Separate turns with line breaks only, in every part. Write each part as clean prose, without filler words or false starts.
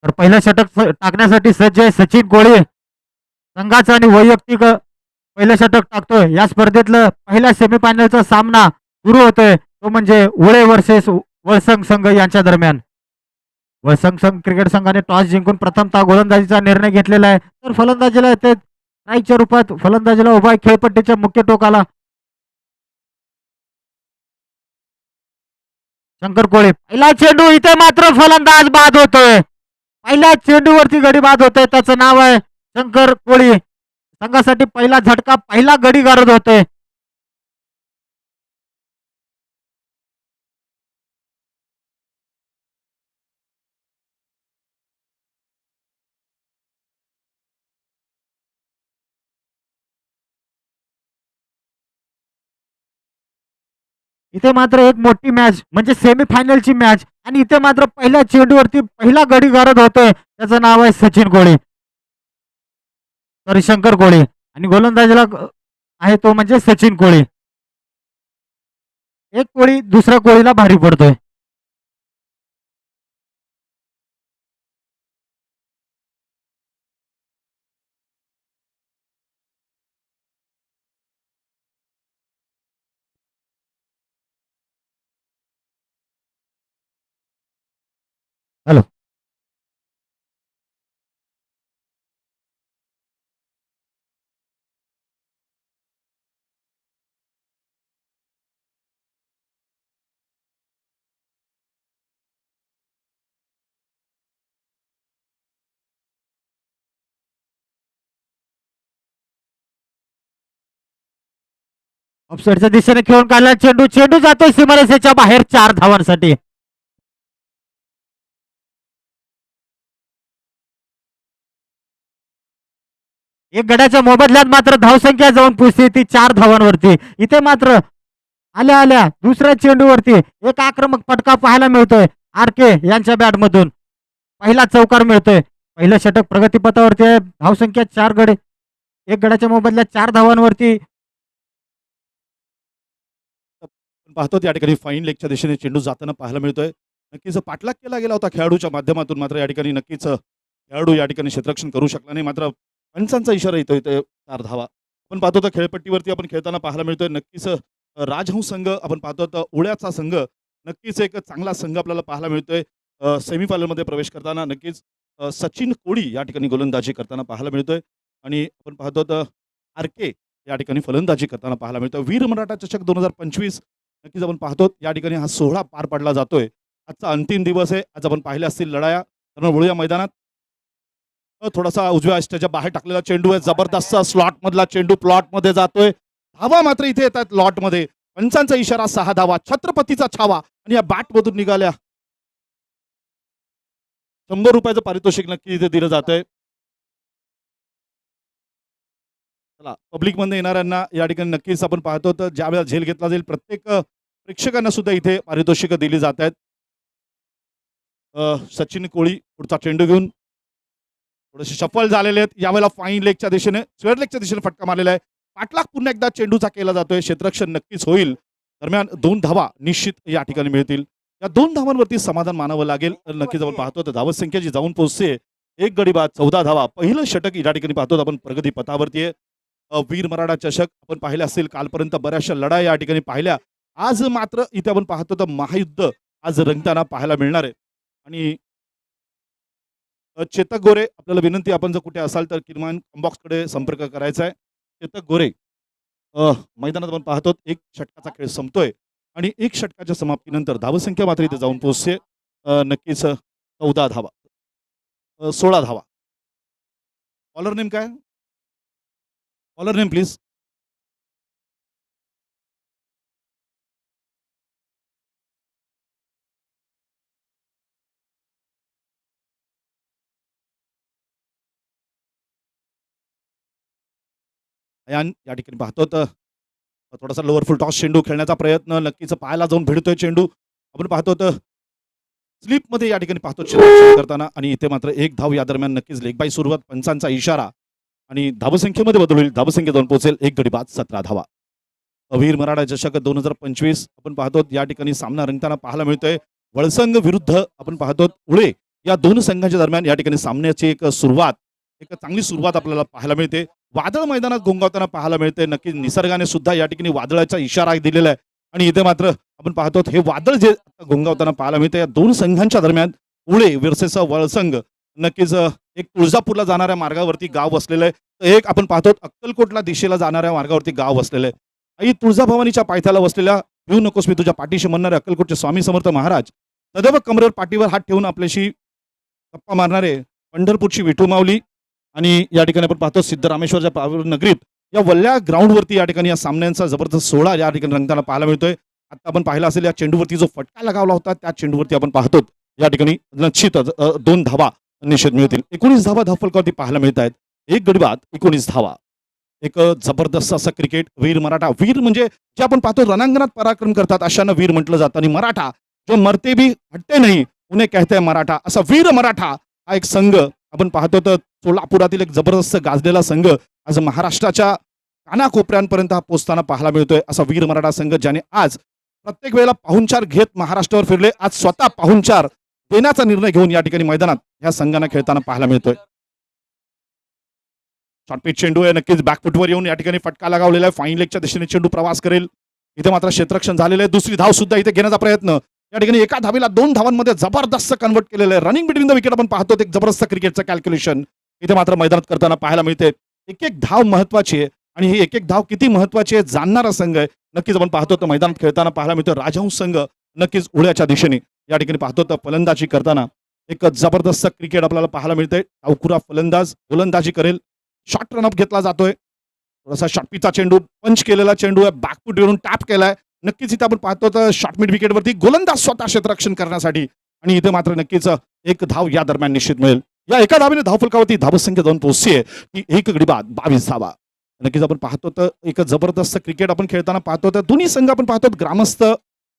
तर पहिलं षटक टाकण्यासाठी सज्ज आहे सचिन कोळी. संघाचा आणि वैयक्तिक पहिलं षटक टाकतोय. या स्पर्धेतलं पहिल्या सेमीफायनलचा सामना सुरू होतोय, तो म्हणजे उळे वर्सेस वळसंग संघ यांच्या दरम्यान. वळसंग संघ क्रिकेट संघाने टॉस जिंकून प्रथमतः गोलंदाजीचा निर्णय घेतलेला आहे. तर फलंदाजीला येते स्ट्राईकच्या रूपात फलंदाजीला उभा आहे खेळपट्टीच्या मुख्य टोकाला शंकर कोळी. पहिला चेंडू इथे मात्र फलंदाज बाद होतोय. पहिल्या चेंडूवरती गडी बाद होतोय. त्याचं नाव आहे शंकर कोळी. संघासाठी पहिला झटका, पहिला गडी गारद होतोय. इथे मात्र एक मोठी मॅच म्हणजे सेमीफायनलची मॅच आणि इथे मात्र पहिल्या चेंडूवरती पहिला गडी गारद होतोय. त्याचं नाव आहे सचिन कोळी, सॉरी शंकर कोळी. आणि गोलंदाजीला आहे तो म्हणजे सचिन कोळी. एक कोळी दुसऱ्या कोळीला भारी पडतोय. हॅलो. ऑफसाईडच्या दिशेने खेळून काढला चेंडू, चेंडू जातोय सीमारेषेच्या बाहेर 4 धावांसाठी. एक गड्याच्या मोबदल्यात मात्र धावसंख्या जाऊन पोहोचते ती 4 धावांवरती. इथे मात्र आल्या आल्या दुसऱ्या चेंडूवरती एक आक्रमक फटका पाहायला मिळतोय आर के यांच्या बॅटमधून. पहिला चौकार मिळतोय. पहिलं षटक प्रगतीपथावरती आहे. धावसंख्या 4 गडे, एक गड्याच्या मोबदल्यात 4 धावांवरती.
पाहतो या ठिकाणी फाईन लेगच्या दिशेने चेंडू जाताना पाहायला मिळतोय. नक्कीच पाठलाग केला गेला होता खेळाडूच्या माध्यमातून, मात्र या ठिकाणी नक्कीच खेळाडू या ठिकाणी क्षेत्ररक्षण करू शकला नाही. मात्र पंचांचा इशारा येतो इथे 4 धावा. आपण पाहतो तर खेळपट्टीवरती आपण खेळताना पाहायला मिळतोय. नक्कीच राजहंस संघ आपण पाहतो तर उळ्याचा संघ नक्कीच एक चांगला संघ आपल्याला पाहायला मिळतोय. सेमीफायनलमध्ये प्रवेश करताना नक्कीच सचिन कोळी या ठिकाणी गोलंदाजी करताना पाहायला मिळतोय. आणि आपण पाहतो तर आर के या ठिकाणी फलंदाजी करताना पाहायला मिळतोय. वीर मराठा चषक 2025 नक्कीच आपण पाहतो या ठिकाणी हा सोहळा पार पडला जातोय. आजचा अंतिम दिवस आहे. आज आपण पाहिल्या असतील लढाया. तर वळूया मैदानात. थोडासा उजव्या अष्टाच्या बाहेर टाकलेला चेंडू आहे. जबरदस्त स्लॉट मधला चेंडू प्लॉट मध्ये जातोय. धावा मात्र इथे येतात लॉट मध्ये. पंचांचा इशारा 6 धावा. छत्रपतीचा छावा आणि या बॅट मधून निघाल्या 100 रुपयाचं पारितोषिक नक्की इथे दिलं जातंय. चला, पब्लिक मध्ये येणाऱ्यांना या ठिकाणी नक्कीच आपण पाहतो तर ज्या वेळेला झेल घेतला जाईल प्रत्येक प्रेक्षकांना सुद्धा इथे पारितोषिक दिली जात आहेत. सचिन कोळी पुढचा चेंडू घेऊन थोडेसे सफल झालेले आहेत. यावेळेला फाईन लेगच्या दिशेने स्क्वेअर लेगच्या दिशेने फटका मारलेला आहे. पाठलाग पुन्हा एकदा चेंडूचा केला जातोय. क्षेत्ररक्षण नक्कीच होईल. दरम्यान 2 धावा निश्चित या ठिकाणी मिळतील. या 2 धावांवरती समाधान मानावं लागेल. नक्कीच आपण पाहतो तर धावत संख्या जी जाऊन पोहोचते एक गडी बाद 14 धावा. पहिलं षटक या ठिकाणी पाहतो आपण प्रगती पथावरती आहे. वीर मराठा चषक आपण पाहिलं असेल कालपर्यंत बऱ्याचशा लढाई या ठिकाणी पाहिल्या. आज मात्र इथे आपण पाहतो तर महायुद्ध आज रंगताना पाहायला मिळणार आहे. आणि चेतक गोरे आपल्याला विनंती, आपण जर कुठे असाल तर किमान कॉम्बॉक्सकडे संपर्क करायचा आहे. चेतक गोरे मैदानात आपण पाहतो एक षटकाचा खेळ संपतोय आणि एक षटकाच्या समाप्तीनंतर धावसंख्या मात्र इथे जाऊन पोहोचते नक्कीच 14 धावा, 16 धावा. बॉलर नेम काय? Bowler name please. या ठिकाणी पाहतो तर थोडासा लोअर फुल टॉस चेंडू खेळण्याचा प्रयत्न नक्कीच पायाला जाऊन भिडतोय चेंडू. आपण पाहतो तर स्लिपमध्ये या ठिकाणी पाहतो क्षेत्ररक्षण करताना आणि इथे मात्र एक धाव. या दरम्यान नक्कीच लेग बाय सुरुवात, पंचांचा इशारा आणि धावसंख्येमध्ये बदल होईल. धावसंख्या जाऊन पोहोचेल एक गडी बाद 17 धावा. वीर मराठा चषक 2025 आपण पाहतो या ठिकाणी सामना रंगताना पाहायला मिळतोय. वळसंग विरुद्ध आपण पाहतो उळे या दोन संघांच्या दरम्यान या ठिकाणी सामन्याची एक चांगली सुरुवात आपल्याला पाहायला मिळते. वादळ मैदानात घोंगावताना पाहायला मिळते. नक्की निसर्गाने सुद्धा या ठिकाणी वादळाचा इशारा दिलेला आहे आणि इथे मात्र आपण पाहतो हे वादळ जे आता घोंगावताना पाहायला मिळते. या दोन संघांच्या दरम्यान उळे वर्सेस वळसंग. नक्कीच एक तुळजापूरला जाणाऱ्या मार्गावरती गाव वसलेलं आहे, तर एक आपण पाहतो अक्कलकोटला दिशेला जाणाऱ्या मार्गावरती गाव वसलेलं आहे. आई तुळजाभवानीच्या पायथ्याला वसलेल्या भिवू नकोस मी तुझ्या पाठीशी म्हणणारे अक्कलकोटचे स्वामी समर्थ महाराज सदैव कमरेवर पाठीवर हात ठेवून आपल्याशी गप्पा मारणारे पंढरपूरची विठू माऊली आणि या ठिकाणी आपण पाहतो सिद्धरामेश्वरच्या पावन नगरीत या वल्ल्या ग्राउंडवरती या ठिकाणी या सामन्यांचा जबरदस्त सोहळा या ठिकाणी रंगताना पाहायला मिळतोय. आता आपण पाहिला असेल या चेंडूवरती जो फटका लगावला होता त्या चेंडूवरती आपण पाहतो या ठिकाणी निश्चितच 2 धावा निश्चित मिळतील. 19 धावा धावफलकावरती पाहायला मिळत आहेत. 1 गडी बाद 19 धावा. एक जबरदस्त असं क्रिकेट. वीर मराठा, वीर म्हणजे जे आपण पाहतो रणांगणात पराक्रम करतात अशांना वीर म्हटलं जातं. आणि मराठा जो मरते भी हटते नाही उन्हें कहते हैं मराठा, असा वीर मराठा हा एक संघ आपण पाहतो. तर सोलापुरातील एक जबरदस्त गाजलेला संघ आज महाराष्ट्राच्या कानाकोपऱ्यांपर्यंत हा पोहोचताना पाहायला मिळतोय. असा वीर मराठा संघ ज्याने आज प्रत्येक वेळेला पाहुणचार घेत महाराष्ट्रावर फिरले, आज स्वतः पाहुणचार देण्याचा निर्णय घेऊन या ठिकाणी मैदानात ह्या संघांना खेळताना पाहायला मिळतोय. शॉर्टपिच चेंडू आहे. नक्कीच बॅकफुटवर येऊन या ठिकाणी फटका लगावलेला आहे. फाईन लेगच्या दिशेने चेंडू प्रवास करेल. इथे मात्र क्षेत्ररक्षण झालेलं आहे. दुसरी धाव सुद्धा इथे घेण्याचा प्रयत्न. या ठिकाणी एका धावेला 2 धावांमध्ये जबरदस्त कन्वर्ट केलेलं आहे. रनिंग बिटवीन द विकेट आपण पाहतो एक जबरदस्त क्रिकेटचं कॅल्क्युलेशन इथे मात्र मैदानात करताना पाहायला मिळते. एक धाव महत्वाची आहे आणि ही एक धाव किती महत्वाची आहे जाणणारा संघ आहे. नक्कीच आपण पाहतो तर मैदानात खेळताना पाहायला मिळतो राजहंस संघ नक्कीच उड्याच्या दिशेने या ठिकाणी पाहतो तर फलंदाजी करताना एक जबरदस्त क्रिकेट आपल्याला पाहायला मिळते. डावखुरा फलंदाज गोलंदाजी करेल. शॉर्ट रनअप घेतला जातोय. थोडासा शॉर्टपीचा चेंडू पंच केलेला चेंडू आहे. बॅकफुट येऊन टॅप केलाय. नक्कीच इथे आपण पाहतो तर शॉर्ट मिड विकेटवरती गोलंदाज स्वतः क्षेत्ररक्षण करण्यासाठी आणि इथे मात्र नक्कीच 1 धाव या दरम्यान निश्चित मिळेल. या एका धावेने धावफलकावरती धावसंख्या जाऊन पोहोचली आहे ती 1 गडी बाद 22 धावा. नक्कीच आपण पाहतो तर एक जबरदस्त क्रिकेट आपण खेळताना पाहतो तर दोन्ही संघ आपण पाहतो ग्रामस्थ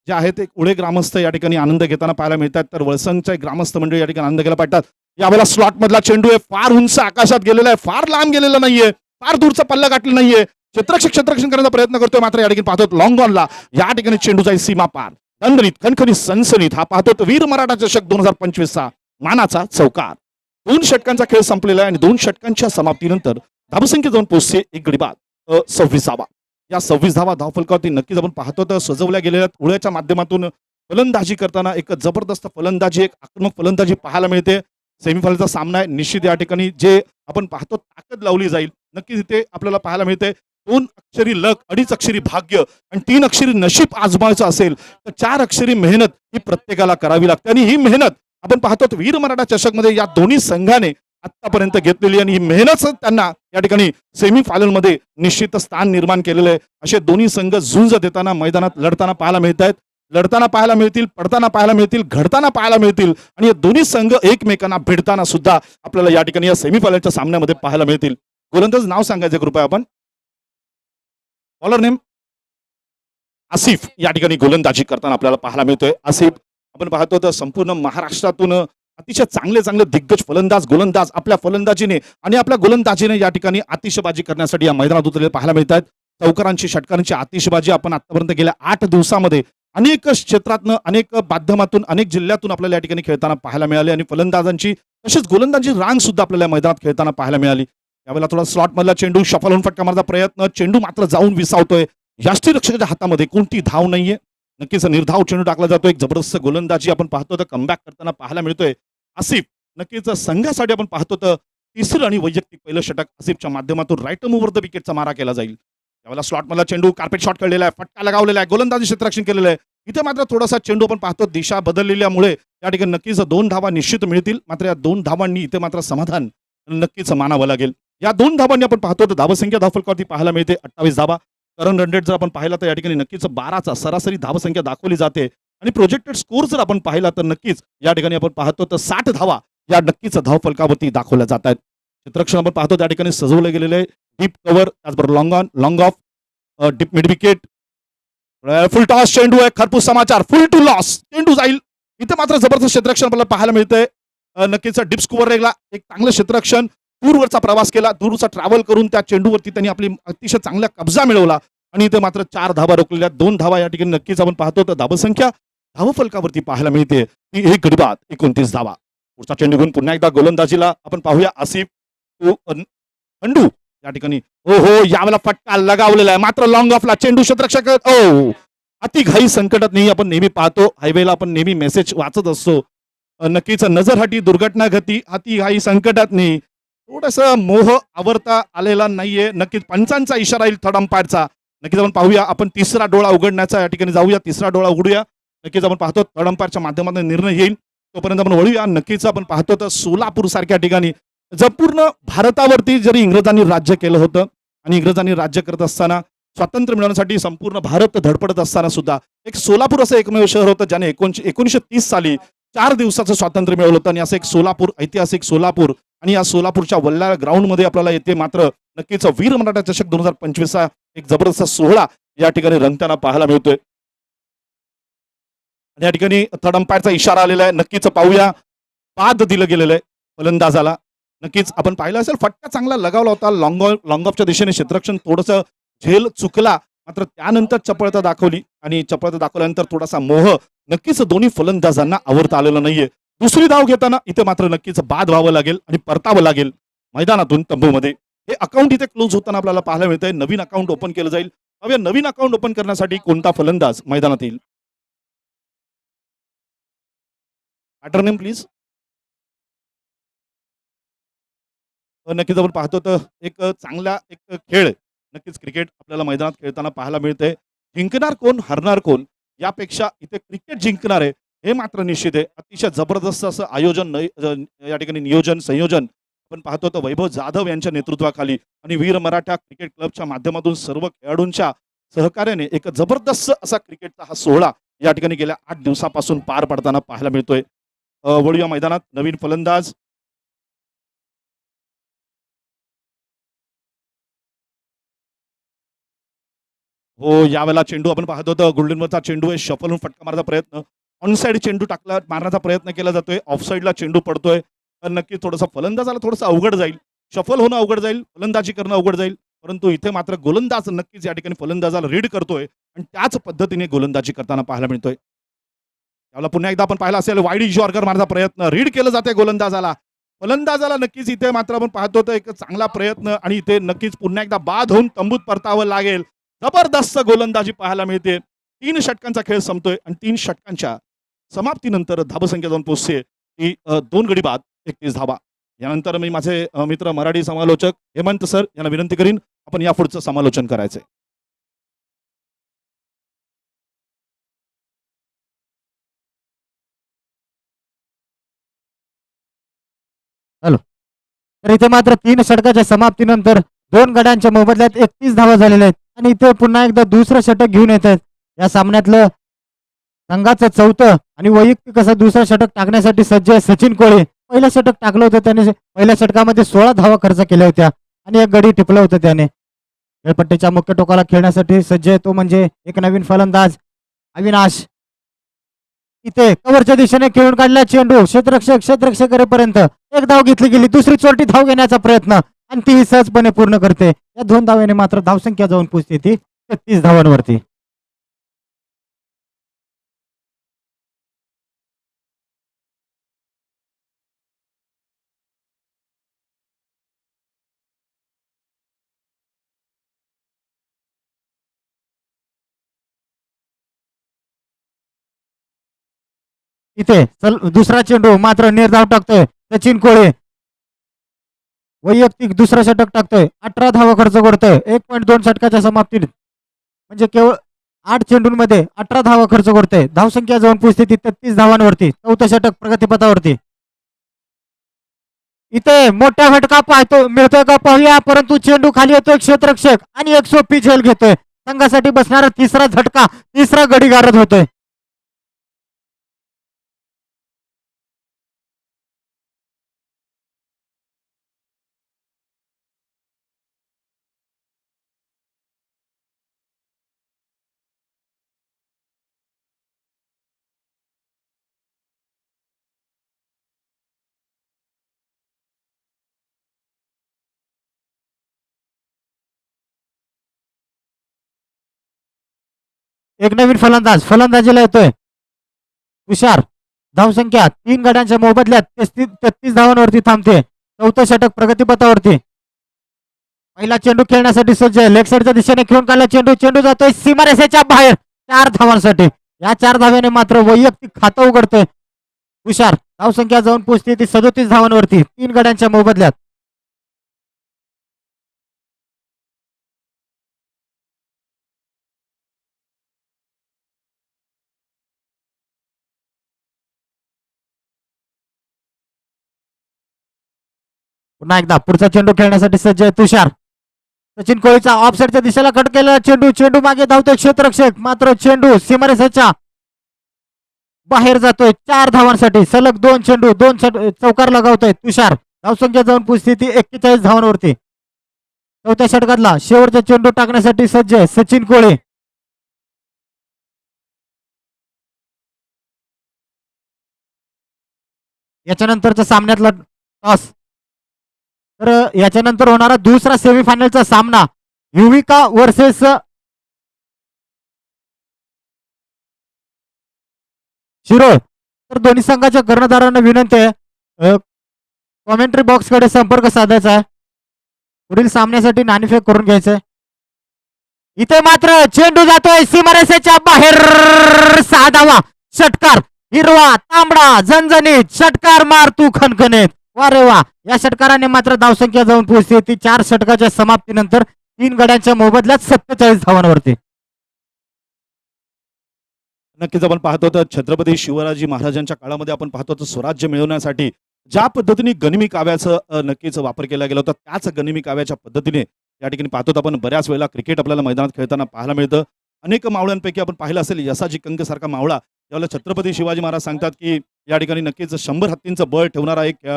जे आहेत एक उडे ग्रामस्थ या ठिकाणी आनंद घेताना पाहायला मिळतात. तर वळसंगचे ग्रामस्थ मंडळी या ठिकाणी आनंद घ्यायला पाहतात. यावेळेला स्लॉट मधला चेंडू आहे फार उंच आकाशात गेलेला आहे, फार लांब गेलेला नाहीये, फार दूरचा पल्ला गाठला नाहीये. क्षेत्ररक्षण करण्याचा प्रयत्न करतोय मात्र या ठिकाणी पाहतो लॉंग ऑनला या ठिकाणी चेंडू जाईल सीमा पार. दणदणीत खणखणीत सनसनीत हा पाहतो वीर मराठा चषक 2025चा मानाचा चौकार. 2 षटकांचा खेळ संपलेला आहे आणि 2 षटकांच्या समाप्तीनंतर धावसंख्या जाऊन पोहोचते 1 गडी बाद 26 धावा. या 26 धावा धावफलकावरती नक्कीच आपण पाहतो तर सजवल्या गेलेल्या उड्याच्या माध्यमातून फलंदाजी करताना एक जबरदस्त फलंदाजी एक आक्रमक फलंदाजी पाहायला मिळते. सेमीफायनलचा सामना आहे. निश्चित या ठिकाणी जे आपण पाहतो ताकद लावली जाईल. नक्कीच इथे आपल्याला पाहायला मिळते 2 अक्षरी लक, 2.5 अक्षरी भाग्य आणि 3 अक्षरी नशीब आजमावायचं असेल तर 4 अक्षरी मेहनत ही प्रत्येकाला करावी लागते. आणि ही मेहनत आपण पाहतो वीर मराठा चषक मध्ये या दोन्ही संघाने आतापर्यंत घेतलेली आणि ही मेहनत त्यांना या ठिकाणी सेमीफायनल मध्ये निश्चित स्थान निर्माण केलेलं आहे. असे दोन्ही संघ झुंज देताना मैदानात लढताना पाहायला मिळत आहेत. लढताना पाहायला मिळतील, पडताना पाहायला मिळतील, घडताना पाहायला मिळतील आणि हे दोन्ही संघ एकमेकांना भिडताना सुद्धा आपल्याला या ठिकाणी या सेमीफायनलच्या सामन्यामध्ये पाहायला मिळतील. गोलंदाज नाव सांगायचं कृपया आपण. बॉलर नेम आसिफ या ठिकाणी गोलंदाजी करताना आपल्याला पाहायला मिळतोय. आसिफ आपण पाहतो तर संपूर्ण महाराष्ट्रातून अतिशय चांगले दिग्गज फलंदाज गोलंदाज आपल्या फलंदाजीने आणि आपल्या गोलंदाजीने या ठिकाणी आतिषबाजी करण्यासाठी या मैदानात उतरलेले पाहायला मिळतात. चौकारांची षटकारांची आतिषबाजी आपण आतापर्यंत गेल्या 8 दिवसामध्ये अनेक क्षेत्रातनं अनेक माध्यमातून अनेक जिल्ह्यातून आपल्याला या ठिकाणी खेळताना पाहायला मिळाली आणि फलंदाजांची तसेच गोलंदाजी रांग सुद्धा आपल्याला मैदानात खेळताना पाहायला मिळाली. यावेळेला थोडा स्लॉट मधला चेंडू शफल होऊन फटका मारण्याचा प्रयत्न, चेंडू मात्र जाऊन विसावतोय. यष्टीरक्षकाच्या हातामध्ये कोणती धाव नाहीये. नक्कीच निर्धाव चेंडू टाकला जातो. एक जबरदस्त गोलंदाजी आपण पाहतो तर कमबॅक करताना पाहायला मिळतोय. आसिफ नक्कीच संघासाठी आपण पाहतो तर तिसरं आणि वैयक्तिक पहिलं षटक आसिफच्या माध्यमातून राईट मूव्हर द विकेटचा मारा केला जाईल. यावेळेला स्लॉट मधला चेंडू कार्पेट शॉट खेळलेला आहे, फटका लगावलेला आहे, गोलंदाजी क्षेत्ररक्षण केलेलं आहे. इथे मात्र थोडासा चेंडू आपण पाहतो दिशा बदललेल्यामुळे या ठिकाणी नक्कीच 2 धावा निश्चित मिळतील. मात्र या 2 धावांनी इथे मात्र समाधान नक्कीच मानावं लागेल. या 2 धावांनी आपण पाहतो तर धावसंख्या धावफलकावरती पाहायला मिळते 28 धावा. करंट रन रेट जर आपण पाहिला तर या ठिकाणी नक्कीच 12चा सरासरी धावसंख्या दाखवली जाते आणि प्रोजेक्टेड स्कोर जर आपण पाहिला तर नक्कीच या ठिकाणी आपण पाहतो तर 60 धावा या नक्कीच धावफलकावरती दाखवल्या जात आहेत. क्षेत्ररक्षण आपण पाहतो त्या ठिकाणी सजवलं गेलेलं आहे. डीप कव्हर त्याचबरोबर long on long of deep mid wicket. Full toss चेंडू आहे. खरपूस समाचार फुल टू लॉस चेंडू जाईल. इथे मात्र जबरदस्त क्षेत्ररक्षण आपल्याला पाहायला मिळतंय. नक्कीच डीप स्कोअर रेगला एक चांगलं क्षेत्ररक्षण दूरवरचा प्रवास केला, दूरचा ट्रॅव्हल करून त्या चेंडूवरती त्यांनी आपली अतिशय चांगला कब्जा मिळवला आणि इथे मात्र 4 धावा रोखलेल्या. 2 धावा या ठिकाणी नक्कीच आपण पाहतो तर धावसंख्या धावफलकावरती पाहायला मिळते ती 1 गडी बाद 29 धावा. पुढचा चेंडू घेऊन पुन्हा एकदा गोलंदाजीला आपण पाहूया आसिफ खंडू या ठिकाणी हो हो यावेळेला फटका लगावलेला आहे मात्र लॉंग ऑफला चेंडू क्षेत्ररक्षक ओ अति घाई संकटात नाही आपण नेहमी पाहतो हायवेला आपण नेहमी मेसेज वाचत असतो नक्कीच नजर हटी दुर्घटना घटी अति घाई संकटात नाही थोडस मोह आवरता आलेला नाहीये नक्कीच पंचांचा इशारा येईल थर्ड अंपायरचा नक्कीच आपण पाहूया आपण तिसरा डोळा उघडण्याचा या ठिकाणी जाऊया तिसरा डोळा उघडूया नक्कीच आपण पाहतो थर्ड अंपायरच्या माध्यमातून निर्णय येईल तोपर्यंत आपण वळूया नक्कीच आपण पाहतो तर सोलापूर सारख्या ठिकाणी संपूर्ण भारतावरती जरी इंग्रजांनी राज्य केलं होतं आणि इंग्रजांनी राज्य करत असताना स्वातंत्र्य मिळवण्यासाठी संपूर्ण भारत धडपडत असताना सुद्धा एक सोलापूर असं एकमेव शहर होतं ज्याने 1930 साली 4 दिवसाचं स्वातंत्र्य मिळवलं होतं आणि असं एक सोलापूर ऐतिहासिक सोलापूर आणि या सोलापूरच्या वल्ला ग्राउंड मध्ये आपल्याला येते मात्र नक्कीच वीर मराठा चषक 2025 एक जबरदस्त सोहळा या ठिकाणी रंगताना पाहायला मिळतोय आणि या ठिकाणी थर्ड अंपायरचा इशारा आलेला आहे नक्कीच पाहूया बाद दिलं गेलेलं आहे फलंदाजाला नक्कीच आपण पाहिलं असेल फटका चांगला लगावला होता लॉंग ऑफच्या दिशेने क्षेत्ररक्षण थोडंसं झेल चुकला मात्र त्यानंतर चपळता दाखवली आणि चपळता दाखवल्यानंतर थोडासा मोह नक्कीच दोन्ही फलंदाजांना आवरता आलेला नाहीये दुसरी धाव घेताना इथे मात्र नक्कीच बाद व्हावं लागेल आणि परतावं लागेल मैदानातून तंबूमध्ये हे अकाउंट इथे क्लोज होताना आपल्याला पाहायला मिळतंय नवीन अकाउंट ओपन केलं जाईल हव्या नवीन अकाउंट ओपन करण्यासाठी कोणता फलंदाज मैदानात येईल बॅटर नेम प्लीज नक्कीच आपण पाहतो तर एक चांगला एक खेळ नक्कीच क्रिकेट आपल्याला मैदानात खेळताना पाहायला मिळते जिंकणार कोण हरणार कोण यापेक्षा इथे क्रिकेट जिंकणार आहे हे मात्र निश्चित आहे अतिशय जबरदस्त असं आयोजन या ठिकाणी नियोजन संयोजन आपण पाहतो तर वैभव जाधव यांच्या नेतृत्वाखाली आणि वीर मराठा क्रिकेट क्लबच्या माध्यमातून सर्व खेळाडूंच्या सहकार्याने एक जबरदस्त असा क्रिकेटचा हा सोहळा या ठिकाणी गेल्या 8 दिवसापासून पार पडताना पाहायला मिळतोय वळूया मैदानात नवीन फलंदाज हो यावेळेला चेंडू आपण पाहतो तर गोल्डनवरचा चेंडू आहे शफल होऊन फटका मारण्याचा प्रयत्न ऑन साइड चेंडू टाकला मारण्याचा प्रयत्न केला जातोय ऑफ साईडला चेंडू पडतोय तर नक्की थोडासा फलंदाजाला थोडंसं अवघड जाईल शफल होणं अवघड जाईल फलंदाजी करणं अवघड जाईल परंतु इथे मात्र गोलंदाज नक्कीच या ठिकाणी फलंदाजाला रीड करतोय आणि त्याच पद्धतीने गोलंदाजी करताना पाहायला मिळतोय त्याला पुन्हा एकदा आपण पाहिलं असेल वाईड जॉर्गर मारण्याचा प्रयत्न रीड केलं जाते फलंदाजाला नक्कीच इथे मात्र आपण पाहतो तर एक चांगला प्रयत्न आणि इथे नक्कीच पुन्हा एकदा बाद होऊन तंबूत परतावं लागेल जबरदस्त गोलंदाजी पाहायला मिळते 3 षटकांचा खेळ संपतोय आणि 3 षटकांच्या समाप्तीनंतर धावसंख्या जाऊन पोहोचते ती 2 गडी बाद 31 धावा यानंतर मी माझे मित्र मराठी समालोचक हेमंत सर यांना विनंती करीन आपण या पुढचं समालोचन करायचंय
तर इथे मात्र 3 षटकाच्या समाप्तीनंतर 2 गड्यांच्या मोबदल्यात 31 धावा झालेल्या आहेत आणि इथे पुन्हा एकदा दुसरं षटक घेऊन येत आहेत या सामन्यातलं संघाचं 4थं आणि वैयक्तिक असं दुसरं षटक टाकण्यासाठी सज्ज आहे सचिन कोळे पहिलं षटक टाकलं होतं त्याने पहिल्या षटकामध्ये 16 धावा खर्च केल्या होत्या आणि एक गडी टिपलं होतं त्याने खेळपट्टीच्या मुख्य टोकाला खेळण्यासाठी सज्ज आहे तो म्हणजे एक नवीन फलंदाज अविनाश इथे कव्हरच्या दिशेने खेळून काढला चेंडू क्षेत्ररक्षक एक धाव घेतली गेली दुसरी चोरटी धाव घेण्याचा प्रयत्न आणि ती सहजपणे पूर्ण करते या 2 धावांनी मात्र धावसंख्या जाऊन पोहोचते ती 33 धावांवरती इथे दुसरा चेंडू मात्र निर्धाव टाकतोय सचिन कोळे वैयक्तिक दुसरा षटक टाकतोय 18 धावा खर्च करतोय 1.2 षटकाच्या समाप्तीत म्हणजे केवळ 8 चेंडूंमध्ये 18 धावा खर्च करतोय धावसंख्या जाऊन पोहोचते ती 33 धावांवरती 4थं षटक प्रगतीपथावरती इथे मोठा फटका पाहतो मिळतोय का पाहूया परंतु चेंडू खाली येतोय क्षेत्ररक्षक आणि एक सोपी झेल घेतोय संघासाठी बसणारा तिसरा झटका तिसरा गडी गारद होतोय एक नवीन फलंदाजीला येतोय तुषार धावसंख्या 3 गड्यांच्या मोबदल्यात 33 धावांवरती थांबते. चौथं षटक प्रगतीपथावरती. पहिला चेंडू खेळण्यासाठी सज्ज आहे. लेग साईडच्या दिशेने खेळून काढला चेंडू. चेंडू जातोय सीमारेषेच्या बाहेर 4 धावांसाठी. या 4 धाव्याने मात्र वैयक्तिक खातं उघडतोय तुषार. धावसंख्या जाऊन पोहोचते ती 37 धावांवरती 3 गड्यांच्या मोबदल्यात. पुन्हा एकदा पुढचा चेंडू खेळण्यासाठी सज्ज आहे तुषार. सचिन कोळीचा ऑफ साईडच्या दिशेला कट केलेला चेंडू. चेंडू मागे धावतोय क्षेत्ररक्षक, मात्र चेंडू सीमारेषेच्या बाहेर जातोय 4 धावांसाठी. सलग 2 चेंडू 2 चौकार लगावतोय तुषार. धावसंख्या जाऊन पोहोचते ती 41 धावांवरती. चौथ्या षटकातला शेवटचा चेंडू टाकण्यासाठी सज्ज आहे सचिन कोळे. याच्यानंतरच्या सामन्यातला टॉस. तर याच्यानंतर होणारा दुसरा सेमीफायनलचा सामना युविका वर्सेस शिरोळ. तर दोन्ही संघाच्या कर्णधारांना विनंती आहे कॉमेंट्री बॉक्स कडे संपर्क साधायचा आहे. पुढील सामन्यासाठी नाणेफेक करून घ्यायचंय. इथे मात्र चेंडू जातोय सीमारेषेच्या बाहेर. 6 धावा. षटकार हिरवा तांबडा झणझणीत षटकार मार तू खणखणीत. वा रे वा. या षटकाराने मात्र धावसंख्या जाऊन पोहोचते ती 4 षटकाच्या समाप्तीनंतर 3 गड्यांच्या मोबदल्यात 47 धावांवरती.
नक्कीच आपण पाहतो तर छत्रपती शिवराजी महाराजांच्या काळामध्ये आपण पाहतो तर स्वराज्य मिळवण्यासाठी ज्या पद्धतीने गनिमी काव्याचं नक्कीच वापर केला गेला होता त्याच गनिमी काव्याच्या पद्धतीने या ठिकाणी पाहतो आपण बऱ्याच वेळेला क्रिकेट आपल्याला मैदानात खेळताना पाहायला मिळतं. अनेक मावळ्यांपैकी आपण पाहिलं असेल यसाजी कंक सारखा मावळा त्यावेळेला छत्रपती शिवाजी महाराज सांगतात की या ठिकाणी नक्कीच 100 हत्तींचं बळ ठेवणारा एक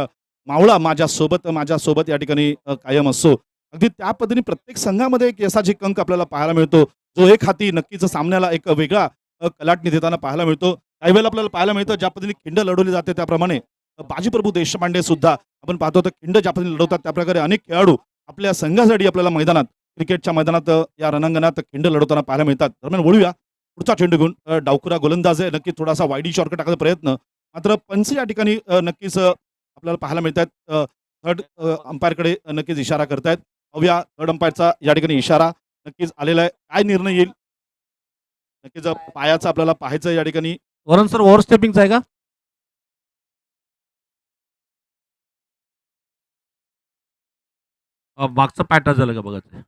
मावळा माझ्यासोबत या ठिकाणी कायम असतो. अगदी त्या पद्धतीने प्रत्येक संघामध्ये एक यसाजी कंक आपल्याला पाहायला मिळतो जो एक हाती नक्कीच सामन्याला एक वेगळा कलाटणी देताना पाहायला मिळतो. काही वेळेला आपल्याला पाहायला मिळतं ज्या पद्धतीने खिंड लढवली जाते त्याप्रमाणे बाजीप्रभू देशपांडे सुद्धा आपण पाहतो तर खिंड ज्या पद्धतीने लढवतात त्याप्रकारे अनेक खेळाडू आपल्या संघासाठी आपल्याला मैदानात क्रिकेटच्या मैदानात या रणांगणात खिंड लढवताना पाहायला मिळतात. दरम्यान वळूया पुढचा चेंडू घेऊन डावखुरा गोलंदाज आहे नक्कीच थोडासा वाईडी शॉर्ट टाकायचा प्रयत्न मात्र पंच या ठिकाणी नक्कीच आपल्याला पाहायला मिळतात. थर्ड अंपायरकडे नक्कीच इशारा करतायत. पाहूया थर्ड अंपायरचा या ठिकाणी इशारा नक्कीच आलेला आहे. काय निर्णय येईल नक्कीच पायाचा आपल्याला पाहायचं या ठिकाणी.
वरून सर ओव्हर स्टेपिंगचा आहे का? मागचं पॅट झालं का बघायचं.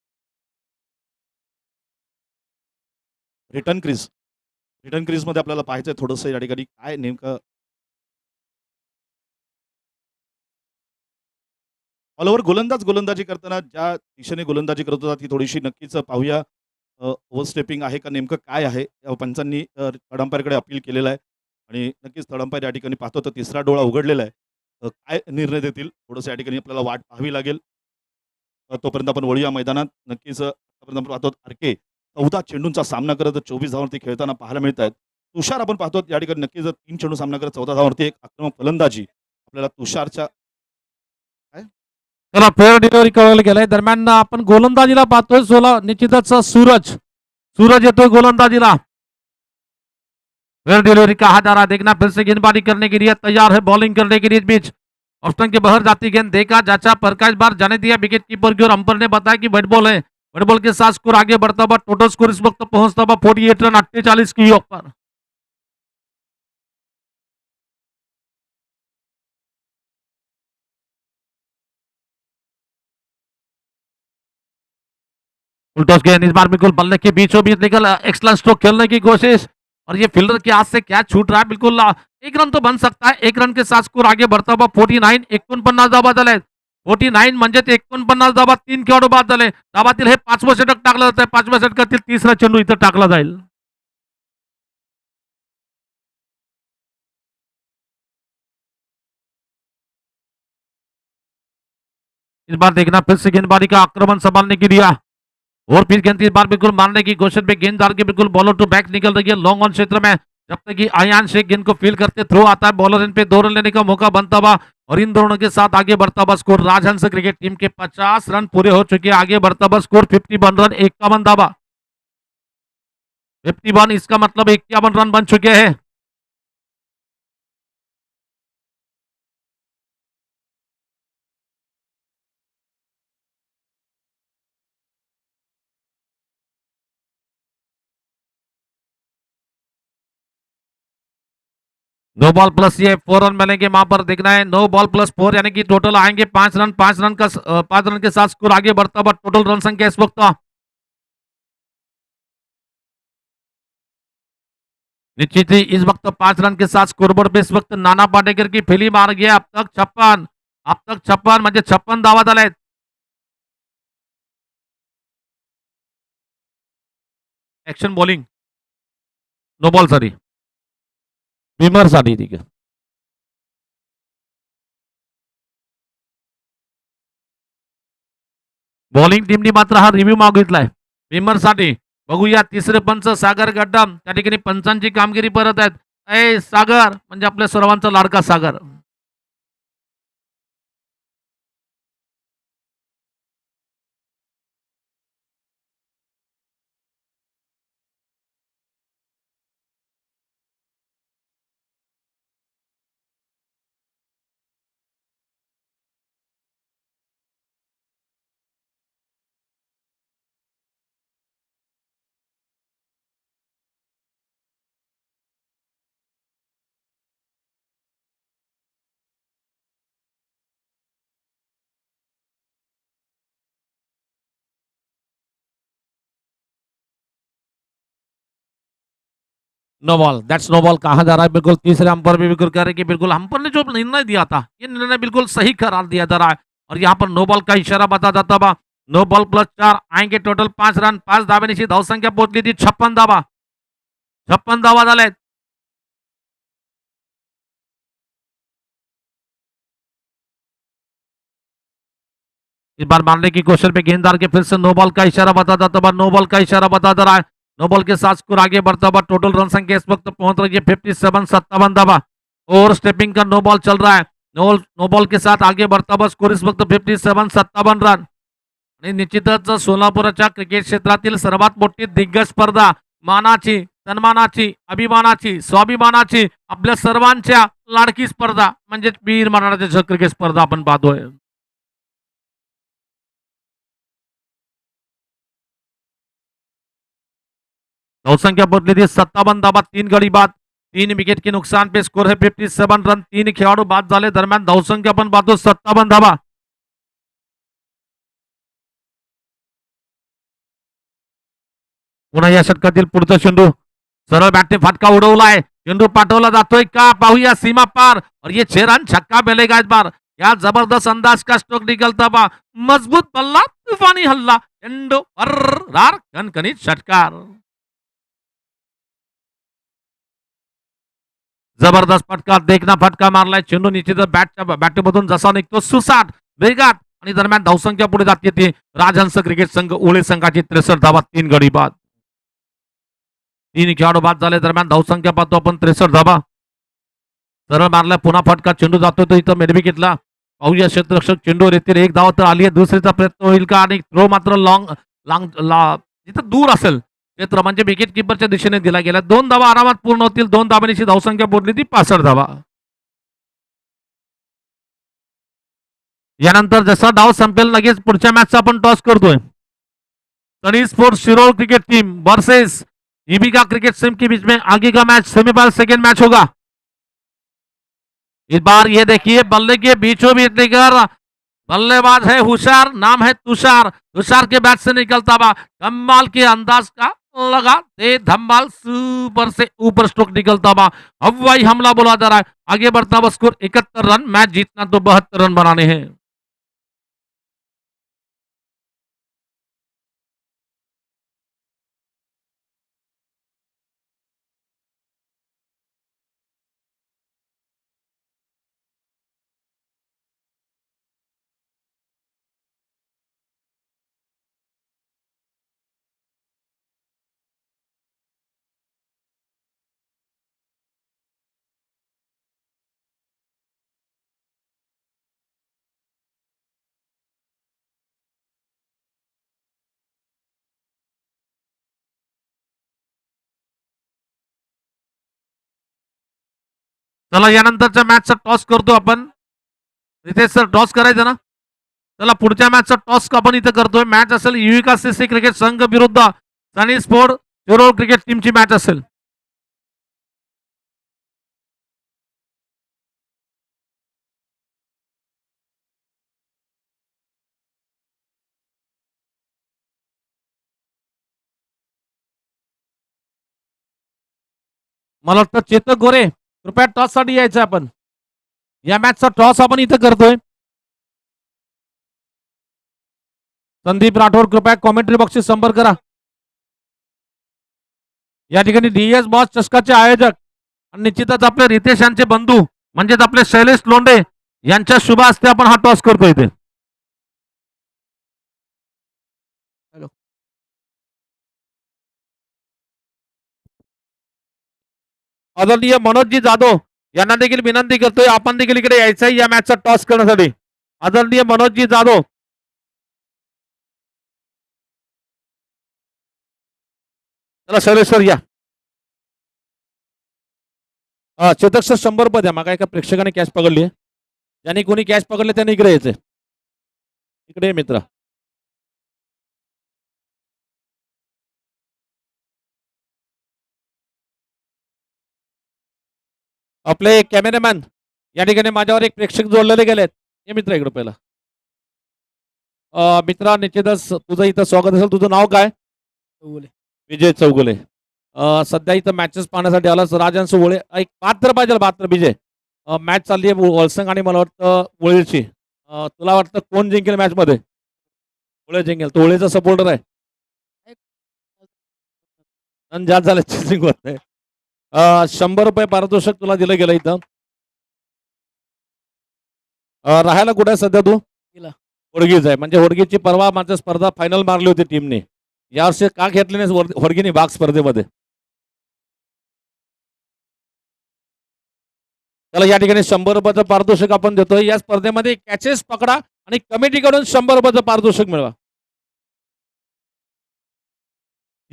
रिटर्न क्रीज मध्ये आपल्याला पाहायचंय थोडंसं या ठिकाणी काय नेमकं ऑल ओव्हर गोलंदाजी करताना ज्या दिशेने गोलंदाजी करत होता ती थोडीशी नक्कीच पाहूया ओव्हर स्टेपिंग आहे का नेमकं काय आहे. पंचांनी थर्ड अंपायरकडे अपील केलेलं आहे आणि नक्कीच थर्ड अंपायर या ठिकाणी पाहतो तर तिसरा डोळा उघडलेला आहे. काय निर्णय देतील थोडंसं या ठिकाणी आपल्याला वाट पाहावी लागेल. तोपर्यंत आपण वळूया मैदानात. नक्कीच आतापर्यंत आपण पाहतो आरके 14 चेंडूंचा सामना करत 24 धावांवरती खेळताना पाहायला मिळत आहेत. तुषार आपण पाहतो या ठिकाणी नक्कीच 3 चेंडू सामना करत 14 धावांवरती एक आक्रमक फलंदाजी आपल्याला तुषारच्या
त्याला फेअर डिलिव्हरी कळवलं गेलंय. दरम्यान आपण गोलंदाजीला पाहतोय. निश्चितच सूरज येतोय गोलंदाजीला. फेयर डिलीवरी का हाथ देखना फिर से गेंदबाजी करने के लिए तैयार है. बॉलिंग करने के लिए बीच ऑप्शन के बाहर जाती गेंद देखा जाचा पर का इस बार जाने दिया विकेट कीपर की और अंपायर ने बताया कि बैट बॉल है. बैट बॉल के साथ स्कोर आगे बढ़ता हुआ टोटल स्कोर इस वक्त पहुंचता हुआ 48 रन 48 की ऊपर. उल्टोस गेंद इस बार बिल्कुल बल्ले के बीचों बीच निकल एक्सलेंट स्ट्रोक खेलने की कोशिश और ये फील्डर के हाथ से क्या छूट रहा है. बिल्कुल 1 रन तो बन सकता है. 1 रन के साथ स्कोर आगे बढ़ता हुआ 49 49 धावा झाले. 49 म्हणजे ते 49 धावा 3 खेळाडू बाद झाले. धावातील हे 5वं षटक टाकलं जात आहे. 5व्या षटकातील 3रा चेंडू इथं टाकला जाईल. इस बार देखना फिर से गेंदबाजी का आक्रमण संभालने के लिए और फिर गेंद इस बार बिल्कुल मारने की कोशिश में गेंददार की बिल्कुल बॉलर टू बैक निकल रही है लॉन्ग ऑन क्षेत्र में. जब तक कि आयान शेख गेंद को फील करते थ्रो आता है बॉलर इन पे 2 रन लेने का मौका बनता हुआ और इन दोनों के साथ आगे बढ़ता हुआ स्कोर राजहंस क्रिकेट टीम के 50 रन पूरे हो चुके हैं. आगे बढ़ता हुआ स्कोर 51 रन 51 धावा 51. इसका मतलब 51 रन बन चुके हैं. नो बॉल प्लस ये 4 रन मिलेंगे वहां पर देखना है। नो बॉल प्लस 4 यानी कि टोटल आएंगे 5 रन। 5 रन के साथ स्कोर आगे बढ़ता हुआ टोटल रन संख्या इस वक्त निश्चित ही इस वक्त 5 रन के साथ स्कोरबोर्ड पे इस वक्त नाना पाटेकर की फेली मार गया। अब तक 56 म्हणजे 56 धावा झाल्यात। ऍक्शन बॉलिंग नो बॉल साठी विमर साठी ठीक आहे। बॉलिंग टीमनी मात्र हा रिव्ह्यू मागितलाय विमर साठी। बघूया तिसरे पंच सागर गड्डम त्या ठिकाणी पंचांची कामगिरी परत आहेत। ए सागर म्हणजे आपल्या सर्वांचा लाडका Sagar. No ball that's no ball कहा जा रहा है। बिल्कुल तीसरे अंपर भी बिल्कुल कह रहे कि बिल्कुल अंपर ने जो निर्णय दिया था ये निर्णय बिल्कुल सही करार दिया जा रहा है। और यहाँ पर नो बॉल का इशारा बता जाता बा। नो बॉल प्लस 4 आएंगे टोटल 5 रन। 5 धाब्याची धावसंख्या पोहोचली ती 56 धावा। 56 धावा झाल्यात। इस बार मारने की कोशिश में गेंददार के फिर से नो बॉल का इशारा बता जाता बा। नो बॉल का इशारा बता जा रहा है। नो बॉल के साथ स्कोर आगे बढ़ता हुआ टोटल रन संख्या इस वक्त पहुंच रही है 57 57 धावा। ओवर स्टेपिंग का नो बॉल चल रहा है। नो बॉल के साथ आगे बढ़ता हुआ स्कोर इस वक्त 57 57 रन। आणि निश्चितच सोलापुराच्या क्रिकेट क्षेत्रातील सर्वात मोठी दिग्गज स्पर्धा मानाची सन्मानाची अभिमानाची स्वाभिमानाची आपल्या सर्वांच्या लाडकी स्पर्धा म्हणजे वीर मराठा क्रिकेट स्पर्धा आपण पाहतोय। धावसंख्या बदली थी 57 धावा 3 गडी बाद 3 विकेट के नुकसान पे स्कोर है 57 रन। 3 खेळाडू बाद झाले दरम्यान धावसंख्या पण पाहतो 57 धावा। पुन्हा या षटकातील पुढचा चेंडू सरळ बॅटने फटका उडवलाय। चेंडू पाठवला जातोय का पाहूया सीमा पार और ये 6 रन छक्का मिलेगा इस बार। क्या जबरदस्त अंदाज का स्ट्रोक निकलता बा। मजबूत बल्ला तूफानी हल्ला चेंडू रार कणकणीत षटकार। जबरदस्त फटका देखना फटका मारलाय। चेंडू निश्चितच बॅटमधून जसा निघतो सुसाट वेगात आणि दरम्यान धावसंख्या पुढे जाते ती राजहंस क्रिकेट संघ उळे संघाची 63 धावा 3 गडी बाद। 3 खेळाडू बाद झाले दरम्यान धावसंख्या पाहतो आपण 63 धावा। सरळ मारलाय पुन्हा फटका चेंडू जातो तो इथं मेडविकेटला पाहूया क्षेत्ररक्षक चेंडू येतील एक धाव तर आली आहे। दुसरीचा प्रयत्न होईल का आणि थ्रो मात्र जिथं दूर असेल क्षेत्र म्हणजे विकेट किपरच्या दिशेने दिला गेला। 2 धावा आरामात पूर्ण होतील। 2 धावांची धावसंख्या बोलली ती 65 धावा। यानंतर जसा डाव संपेल लगेच पुढच्या मॅचचा आपण टॉस करतोय। Sunny sports Shirol cricket team versus Deepika cricket team के बीच में आगे का मैच सेमीफाइनल सेकेंड मैच होगा। इस बार ये देखिए बल्ले के बीचों बीच लेकर बल्लेबाज है हुशार नाम है तुषार। तुषार के बैट से निकलता बा कमाल के अंदाज का लगा दे धमाल सुपर से ऊपर स्ट्रोक निकलता बा। हवाई हमला बोला जा रहा है। आगे बढ़ता हुआ स्कोर 71 रन। मैच जीतना तो 72 रन बनाने हैं। चला यानंतरच्या मॅचचा टॉस करतो आपण। रितेश सर टॉस करायचं ना। चला पुढच्या मॅचचा टॉस आपण इथे करतोय। मॅच असेल युविका सीसी क्रिकेट संघ विरुद्ध सनी स्पोर्ट शिरोळ क्रिकेट टीमची मॅच असेल। मला वाटतं चेतक गोरे कृपया टॉस साठी यायचं आपण. या मॅचचा टॉस आपण इथं करतोय. संदीप राठोड कृपया कॉमेंट्री बॉक्सशी संपर्क करा. या ठिकाणी डीएस बॉस चषकाचे आयोजक आणि निश्चितच आपले रितेश यांचे बंधू म्हणजेच आपले शैलेश लोंढे यांच्या शुभ हस्ते आपण हा टॉस करतोय इथे. आदरणीय मनोजजी जाधव यांना देखील विनंती करतोय आपण देखील इकडे यायचं या मॅचचा टॉस करण्यासाठी. आदरणीय मनोजजी जाधव. चला शैलेश सर या. चेतक सर 100 रुपये द्या. मागा एका प्रेक्षकाने कॅश पकडली आहे. ज्यांनी कोणी कॅश पकडले त्यांनी इकडे यायचंय. इकडे ये मित्र. आपले कॅमेरामॅन या ठिकाणी माझ्यावर एक प्रेक्षक जोडलेले गेलेत. हे मित्र इकडे पहिला. मित्रा निश्चितच तुझं इथं स्वागत असेल. तुझं नाव काय? विजय चौगुले. सध्या इथं मॅचेस पाहण्यासाठी आलास. राजन सुवळे एक पात्र पाहिजे पात्र. विजय मॅच चालली आहे वळसंग आणि मला वाटतं वळीची. तुला वाटतं कोण जिंकेल मॅच मध्ये? वळे जिंकेल. तो वळेचा सपोर्टर आहे. आणि जास्त झालं चेसिंग होत नाही. 100 रुपये पारितोषिक तुला दिलं गेलं इथं. राहायला कुठे आहे सध्या तू? होडगीच आहे. म्हणजे होडगीची परवा माझ्या स्पर्धा फायनल मारली होती टीमने. यावर्षी का घेतली नाही होडगीने भाग स्पर्धेमध्ये? त्याला या ठिकाणी 100 रुपयाचं पारितोषिक आपण देतोय. या स्पर्धेमध्ये कॅचेस पकडा आणि कमिटीकडून 100 रुपयाचं पारितोषिक मिळवा.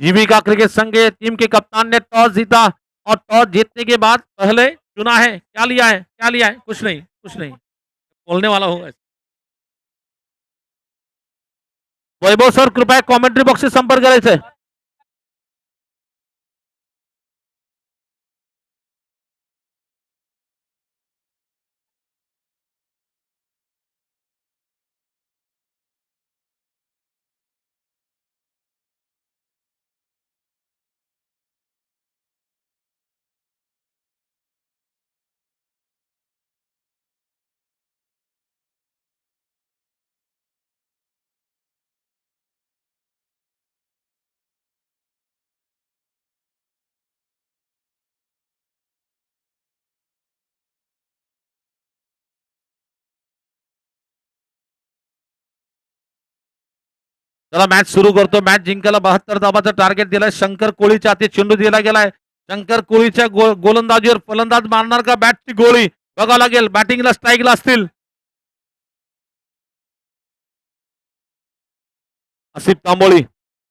जीविका क्रिकेट संघ के टीम के कप्तान ने टॉस जीता और टॉस जीतने के बाद पहले चुना है. क्या लिया है? क्या लिया है? कुछ नहीं, कुछ नहीं बोलने वाला हूँ. वैभव सर कृपया कॉमेंट्री बॉक्स से संपर्क करायचा आहे. चला मॅच सुरू करतो. मॅच जिंकायला 72 धावाचं टार्गेट दिलाय. शंकर कोळीच्या हाती चेंडू दिला गेलाय. शंकर कोळीच्या गोलंदाजीवर फलंदाज मारणार का बॅटची गोळी बघावं लागेल. बॅटिंगला स्ट्राईकला असतील. आसिफ तांबोली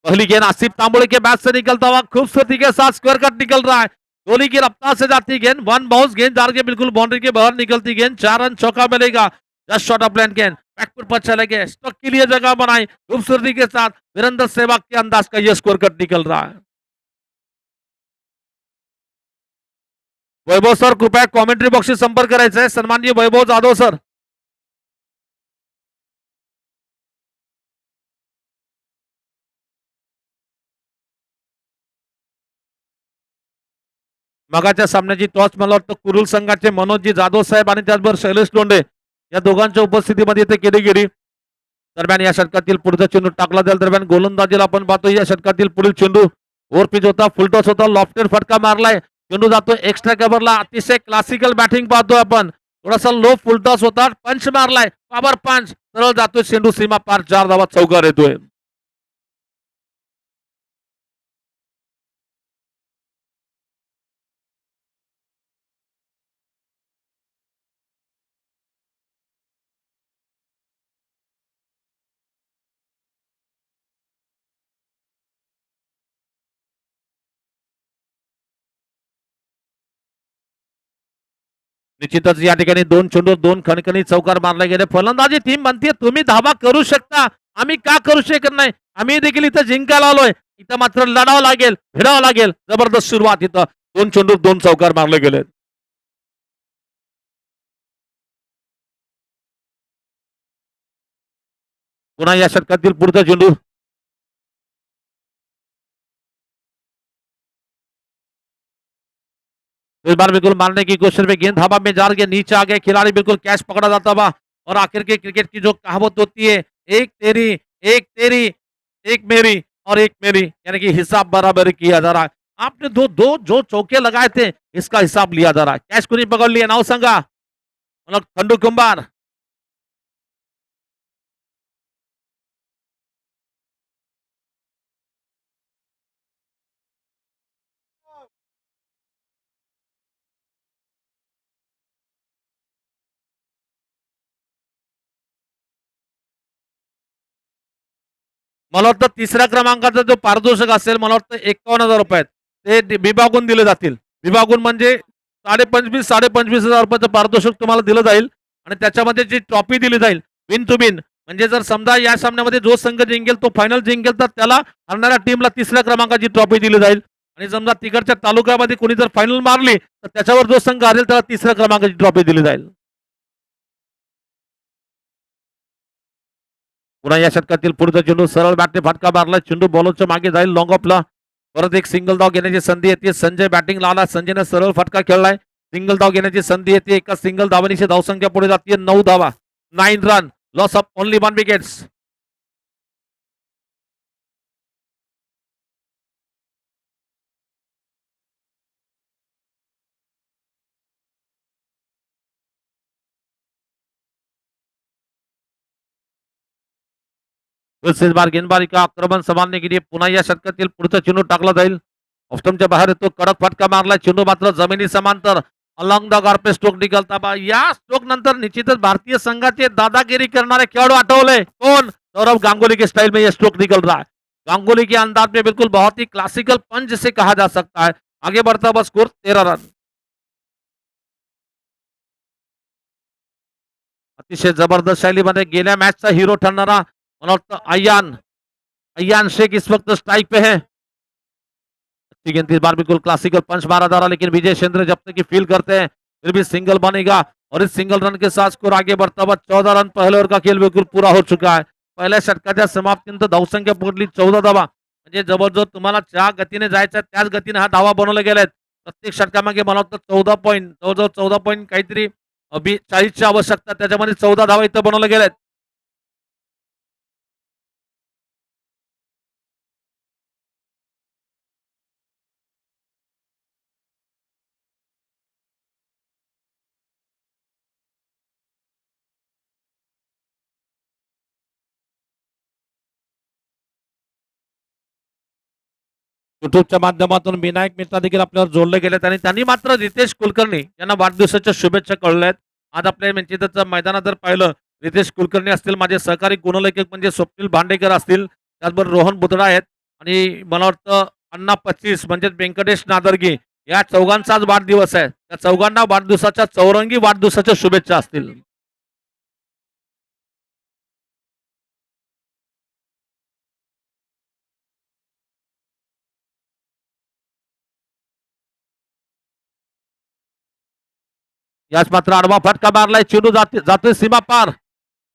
पहली गेंद आसिफ तांबोली के बैट से निकलता हुआ खूबसूरती के साथ स्क्वायर कट निकल रहा है. धोनी की रफ्तार से जाती गेंद. वन बाउंस गेंद जा रही है बिल्कुल बाउंड्री के बाहर निकलती गेंद. 4 रन चौका मिलेगा. जस्ट शॉट ऑफ प्लेन गेंद बैकफुट पर चले गए. स्टॉक के लिए जगह बनाई खूबसूरती के साथ. वीरेंद्र सहवाग के अंदाज का यह स्कोर कट निकल रहा है. वैभव सर कृपया कॉमेंट्री बॉक्स से संपर्क करायचा आहे. सन्माननीय वैभव जाधव सर. मगाच्या सामन्याची टॉस मला वाटतं कुरुल संघाचे मनोजजी जाधव साहेब आणि त्याचबरोबर शैलेश लोंढे या दोघांच्या उपस्थितीमध्ये इथे केली गेली. दरम्यान या षटकातील पुढचा चेंडू टाकला जाईल. दरम्यान गोलंदाजीला आपण पाहतो या षटकातील पुढील चेंडू ओव्हर पिच होता. फुलटॉस होता. लॉफ्टेड फटका मारलाय. चेंडू जातो एक्स्ट्रा कव्हरला. अतिशय क्लासिकल बॅटिंग पाहतोय आपण. थोडासा लो फुलटॉस होता. पंच मारलाय. पॉवर पंच सरळ जातोय चेंडू सीमा पार. 4 धावा चौकार येतोय. निश्चितच या ठिकाणी 2 चेंडू 2 खणखणी चौकार मारले गेले. फलंदाजी टीम म्हणते तुम्ही धावा करू शकता. आम्ही का करू शकत नाही? आम्ही देखील इथं जिंकायला आलोय. इथं मात्र लढावं लागेल. भिडावं लागेल. जबरदस्त सुरुवात. इथं 2 चेंडू 2 चौकार मारले गेले. पुन्हा या षटकातील पुढचा चेंडू तो इस बार बिल्कुल मारने की कोशिश में गेंद हवा में जा रही है, नीचे आ गया खिलाड़ी, बिल्कुल कैच पकड़ा जाता हुआ। और आखिर के क्रिकेट की जो कहावत होती है, एक तेरी एक मेरी और एक मेरी, यानी कि हिसाब बराबर किया जा रहा है। आपने दो दो जो चौके लगाए थे, इसका हिसाब लिया जा रहा है। कैच कुणी पकड़ लिया नाव सांगा, मतलब खंडू कुंभार। मला वाटतं तिसऱ्या क्रमांकाचा जो पारितोषिक असेल, मला वाटतं 51,000 रुपये ते विभागून दिले जातील. विभागून म्हणजे 25,500 रुपयाचं पारितोषिक तुम्हाला दिलं जाईल आणि त्याच्यामध्ये जी ट्रॉफी दिली जाईल विन टू विन, म्हणजे जर समजा या सामन्यामध्ये जो संघ जिंकेल तो फायनल जिंकेल, तर त्याला हरणाऱ्या टीमला तिसऱ्या क्रमांकाची ट्रॉफी दिली जाईल. आणि समजा तिकडच्या तालुक्यामध्ये कोणी जर फायनल मारली, तर त्याच्यावर जो संघ हरेल त्याला तिसऱ्या क्रमांकाची ट्रॉफी दिली जाईल. पुन्हा या षटकातील पुढचा चेंडू सरळ बॅटने फटका मारला, चेंडू बॉलरच्या मागे जाईल लॉंग ऑफला. परत एक सिंगल धाव घेण्याची संधी येते. संजय बॅटिंग लावला, संजयने सरळ फटका खेळलाय. सिंगल धाव घेण्याची संधी येते. एका सिंगल धावनीची धावसंख्या पुढे जाते 9 धावा, 9 run, loss of only 1 wickets. इस बार गेंदबाजी का आक्रमण संभालने के लिए पुन्हा या षटकातील पुढचा चेंडू टाकला जाईल. ऑफस्टमच्या बाहेर येतो, कडक फटका मारला, चेंडू मात्र जमिनी समांतर अलॉंग द गार पे स्ट्रोक निकलता बा. या स्ट्रोक नंतर निश्चितच भारतीय संघाचे दादागिरी करणारे खेळाडू आठवले. कोण? सौरभ गांगुली के स्टाइल में ये स्ट्रोक निकल रहा है. गांगुली के अंदाज में बिल्कुल बहुत ही क्लासिकल पंच जिसे कहा जा सकता है. आगे बढ़ता हुआ स्कोर 13 रन. अतिशय जबरदस्त शैलीमध्ये गेल्या मॅचचा हिरो ठरणारा मला वाटतं अयान शेख इस वक्त स्ट्राइक पे है. अच्छी गेंद, इस बार बिल्कुल क्लासिकल पंच मारा जा रहा, लेकिन विजय चंद्र जब तक फील करते हैं फिर भी सिंगल बनेगा. और इस सिंगल रन के साथ स्कोर आगे बढ़ता हुआ 14 रन. पहले ओव्हर का खेल बिल्कुल पूरा हो चुका है. पहिल्या षटकाच्या समाप्तीनंतर धावसंख्या पडली 14 धावा, म्हणजे जवळजवळ तुम्हाला ज्या गतीने जायचं त्याच गतीने हा धावा बनवले गेलेत. प्रत्येक षटकामागे मला वाटतं 14 पॉईंट, जवळजवळ 14 पॉईंट काहीतरी 40ची आवश्यकता, त्याच्यामध्ये 14 धावा इथं बनवले गेलेत. युट्यूबच्या माध्यमातून विनायक मित्रा देखील आपल्यावर जोडले गेलेत आणि त्यांनी मात्र रितेश कुलकर्णी यांना वाढदिवसाच्या शुभेच्छा कळल्यात. आज आपल्या निश्चितच मैदानात जर पाहिलं, रितेश कुलकर्णी असतील, माझे सहकारी गुणलेखक म्हणजे स्वप्नील भांडेकर असतील, त्याचबरोबर रोहन बुधडा आहेत आणि मला वाटतं अण्णा 25 म्हणजे व्यंकटेश नादरगी, या चौघांचाच वाढदिवस आहे. त्या चौघांना वाढदिवसाच्या चौरंगी वाढदिवसाच्या शुभेच्छा असतील. याच मात्र आडवा फटका मारलाय, चेंडू जाते सीमा पार.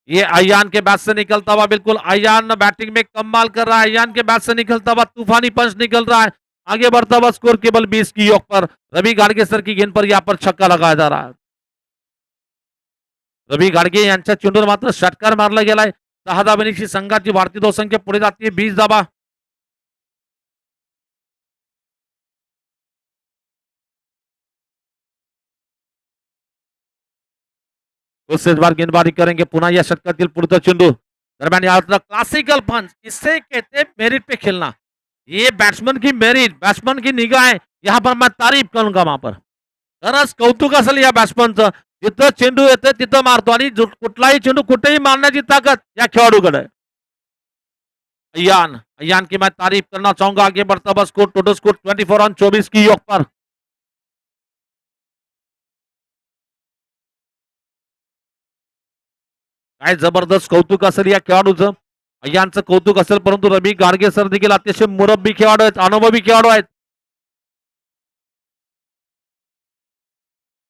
ये अयान के बैट से निकलता हुआ, बिल्कुल अयान बैटिंग में कमाल कर रहा है. अयान के बैट से निकलता हुआ तूफानी पंच निकल रहा है. आगे बढ़ता हुआ स्कोर केवल 20 की योग पर. रवि गाडगे सर की गेंद पर यहाँ पर छक्का लगाया जा रहा है. रवि गाडगे यांच्या चेंडूवर मात्र षटकार मारला गेलाय. 6 धावांची संघाची वाढती धावसंख्या पुढे जाते 20 धावा. उससे इस बार गेंदबाजी करेंगे पुन्हा या षटकातील पुढचा चेंडू. दरम्यान यातला क्लासिकल पंच, इससे कहते हैं मेरिट पे खेलना. ये बैट्समैन की मेरिट, बैट्समैन की निगाह है. यहाँ पर मैं तारीफ करूंगा. वहां पर खरंच कौतुक असेल या बॅट्समनचं. जिथं चेंडू येतं तिथं मारतो आणि कुठलाही चेंडू कुठेही मारण्याची ताकद या खेळाडूकडे आहे. अयान की मैं तारीफ करना चाहूंगा. आगे बढ़ता हुआ स्कोर, टोटल स्कोर 24 रन 24 की योग पर. काय जबरदस्त कौतुक असेल या खेळाडूचं. अय्यांचं कौतुक असेल, परंतु रवी गाडगे सर देखील अतिशय मुरब्बी खेळाडू आहेत, अनुभवी खेळाडू आहेत.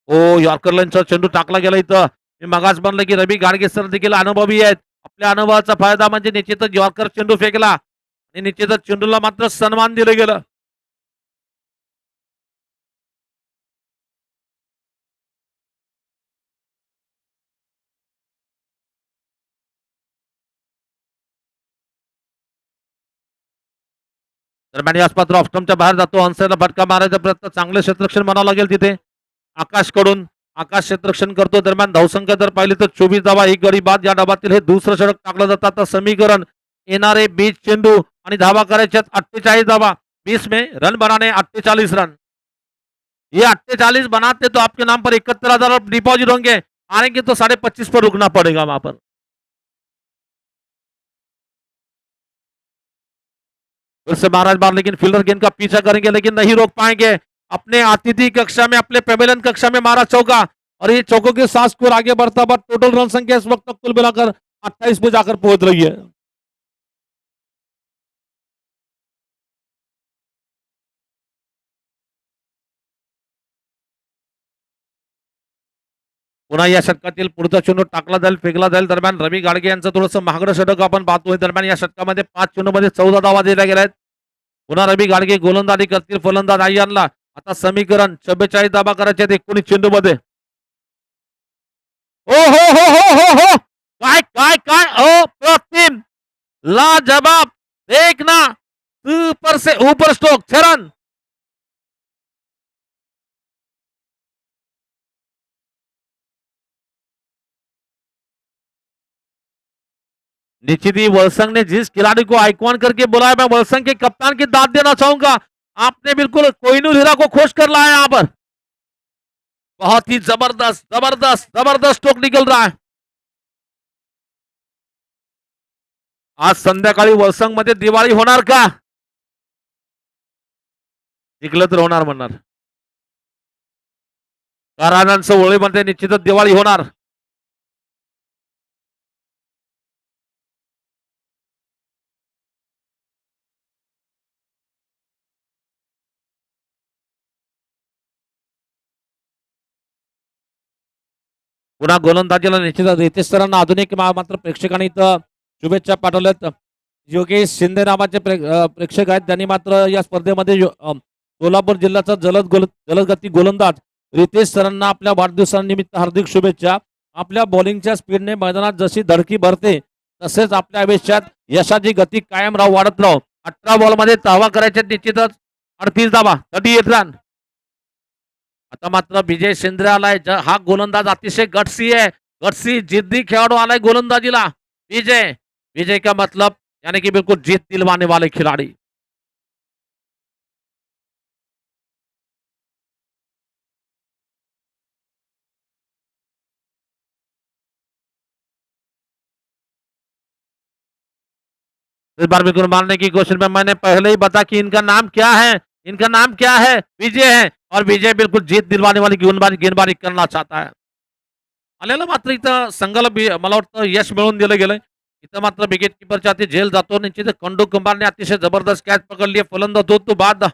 ओ यॉर्कर लाईनचा चेंडू टाकला गेला इथं. मी मगाच म्हणलं की रवी गाडगे सर देखील अनुभवी आहेत. आपल्या अनुभवाचा फायदा म्हणजे निश्चितच यॉर्कर चेंडू फेकला आणि निश्चितच चेंडूला मात्र सन्मान दिलं गेलं. दरम्यान याच मात्र ऑफस्टमच्या बाहेर जातो. ऑनसाईडला फटका मारायचा प्रयत्न, चांगलं क्षेत्ररक्षण म्हणावं लागेल तिथे आकाशकडून. आकाश क्षेत्ररक्षण करतो. दरम्यान धावसंख्या जर पाहिली तर 24 धावा, एक गडी बाद. या डावातील हे दुसरं षटक टाकलं जातं. आता समीकरण येणारे 20 चेंडू आणि धावा करायच्यात 48 धावा. 20 में रन बनाने 48 रन. ये 48 बनाते तो आपके नाम पर 71,000 डिपॉजिट होंगे. आएंगे तो 25.5 पर रुकना पड़ेगा वहां पर. फिर से महाराज बार, लेकिन फील्डर गेंद का पीछा करेंगे लेकिन नहीं रोक पाएंगे. अपने अतिथि कक्षा में, अपने पेवेलियन कक्षा में मारा चौका और ये चौकों के साथ स्कोर आगे बढ़ता हुआ टोटल रन संख्या इस वक्त कुल मिलाकर 28 पे जाकर पहुंच रही है. पुन्हा या षटकातील पुढचा चेंडू टाकला जाईल, फेकला जाईल. दरम्यान रवी गाडगे यांचं थोडंसं महागडं षटक आपण पाहतोय. दरम्यान या षटकामध्ये 5 चेंडूमध्ये 14 धावा दिल्या गेल्या आहेत. पुन्हा रवी गाडगे गोलंदाजी करतील. फलंदाज आय्यांना आता समीकरण 44 धावा करायचे आहेत 19 चेंडू मध्ये. ओ हो हो हो हो हो, काय काय काय, अप्रतिम, लाजवाब, देखना, ऊपर से ऊपर स्ट्रोक, 6 रन. निश्चित ही वलसंग ने जिस खिलाड़ी को आइकॉन करके बुलाया, मैं वलसंग के कप्तान की दाद देना चाहूंगा. आपने बिल्कुल कोहिनूर हीरा को खुश कर लाया यहां पर. बहुत ही जबरदस्त जबरदस्त जबरदस्त स्ट्रोक निकल रहा है. आज संध्याकाळी वलसंग मध्ये दिवाळी होणार का? जिंकलं तर होणार म्हणणार. करारांचं ओळीमध्ये निश्चितच दिवाळी होणार. पुन्हा गोलंदाजीला निश्चितच रितेश सरांना आधुनिक मात्र प्रेक्षकांनी इथं शुभेच्छा पाठवल्यात. योगेश शिंदे नावाचे प्रेक्षक आहेत. त्यांनी मात्र या स्पर्धेमध्ये सोलापूर जिल्ह्याचा जलदगती गोलंदाज रितेश सरांना आपल्या वाढदिवसानिमित्त हार्दिक शुभेच्छा. आपल्या बॉलिंगच्या स्पीडने मैदानात जशी धडकी भरते तसेच आपल्या आयुष्यात यशाची गती कायम वाढत राहो. 18 बॉलमध्ये धावा करायच्या निश्चितच 38 धावा, 38 रन. आता मात्र विजय शेंद्रे आलाय. हा गोलंदाज अतिशय गटसी है, गटसी जिद्दी खिलाड़ू आलाय गोलंदाजीला. विजय, विजय का मतलब यानी कि बिल्कुल जीत दिलवाने वाले खिलाड़ी. इस बार बिल्कुल मारने की कोशिश में, मैंने पहले ही बता कि इनका नाम क्या है. इनका नाम क्या है? विजय है. और विजय बिल्कुल जीत दिलवाने वाली गेंदबाजी करना चाहता है. आलेला मात्र इथं संघाला मला वाटतं यश मिळवून दिलं गेलंय. इथं मात्र विकेट किपरच्या हाती झेल जातो. निश्चित खंडू कुंभारने अतिशय जबरदस्त कॅच पकडली आहे. फलंदाज तो बाद.